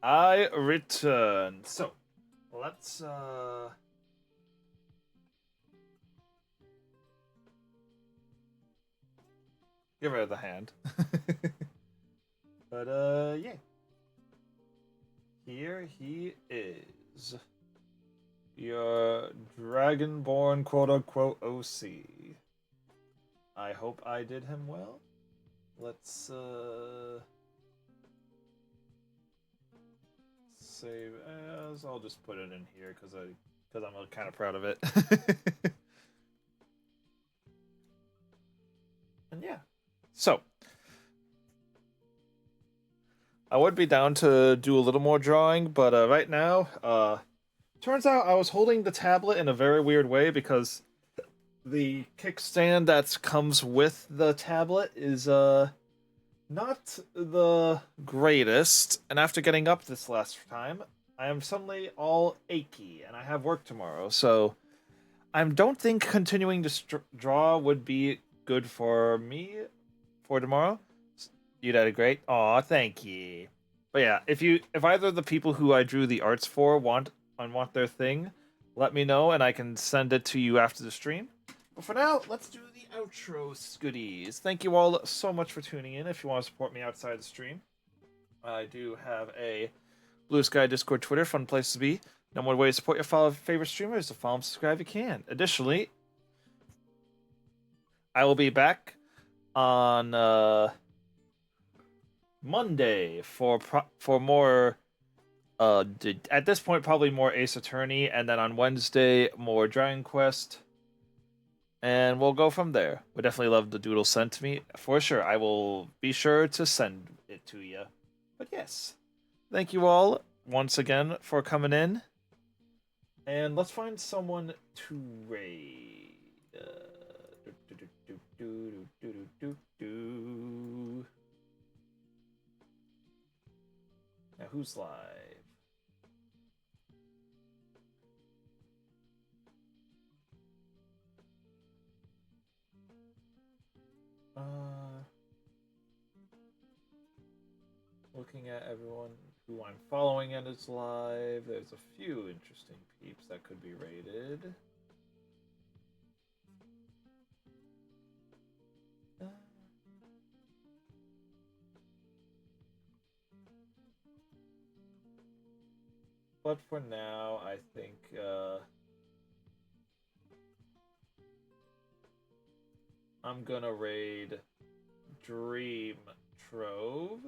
S1: I return. So, let's give her the hand. But yeah. Here he is. Your Dragonborn quote unquote OC. I hope I did him well. Let's save as. I'll just put it in here because I'm kind of proud of it. And yeah. So, I would be down to do a little more drawing, but right now, turns out I was holding the tablet in a very weird way because the kickstand that comes with the tablet is not the greatest, and after getting up this last time, I am suddenly all achy, and I have work tomorrow, so I don't think continuing to draw would be good for me for tomorrow. You did great. Aw, thank you. But yeah, if either of the people who I drew the arts for want their thing, let me know and I can send it to you after the stream. But for now, let's do the outro goodies. Thank you all so much for tuning in. If you want to support me outside the stream, I do have a Blue Sky Discord, Twitter, fun place to be. No more way to support your favorite streamers. To follow and subscribe, you can. Additionally, I will be back on Monday for more. At this point, probably more Ace Attorney, and then on Wednesday more Dragon Quest, and we'll go from there. Would definitely love the doodle sent to me for sure. I will be sure to send it to you. But yes, thank you all once again for coming in, and let's find someone to raid. Now who's live? Looking at everyone who I'm following and is live, there's a few interesting peeps that could be rated. But for now, I think I'm gonna raid Dream Trove,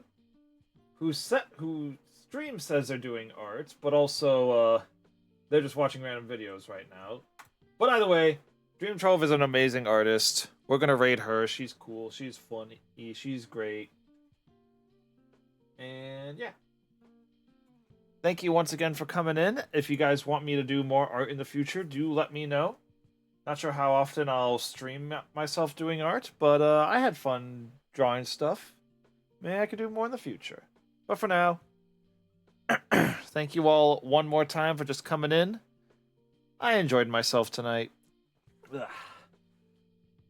S1: who stream says they're doing art, but also they're just watching random videos right now. But either way, Dream Trove is an amazing artist. We're gonna raid her. She's cool. She's funny. She's great. And yeah. Thank you once again for coming in. If you guys want me to do more art in the future, do let me know. Not sure how often I'll stream myself doing art, but I had fun drawing stuff. Maybe I could do more in the future. But for now, thank you all one more time for just coming in. I enjoyed myself tonight. Ugh.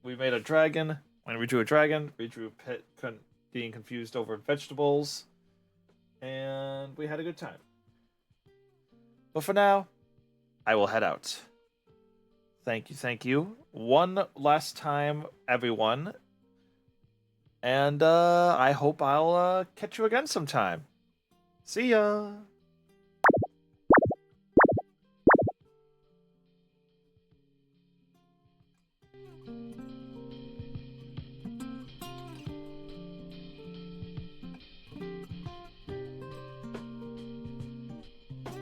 S1: We made a dragon, and we drew a dragon. We drew Pit being confused over vegetables, and we had a good time. But for now, I will head out. Thank you. One last time, everyone. And I hope I'll catch you again sometime. See ya!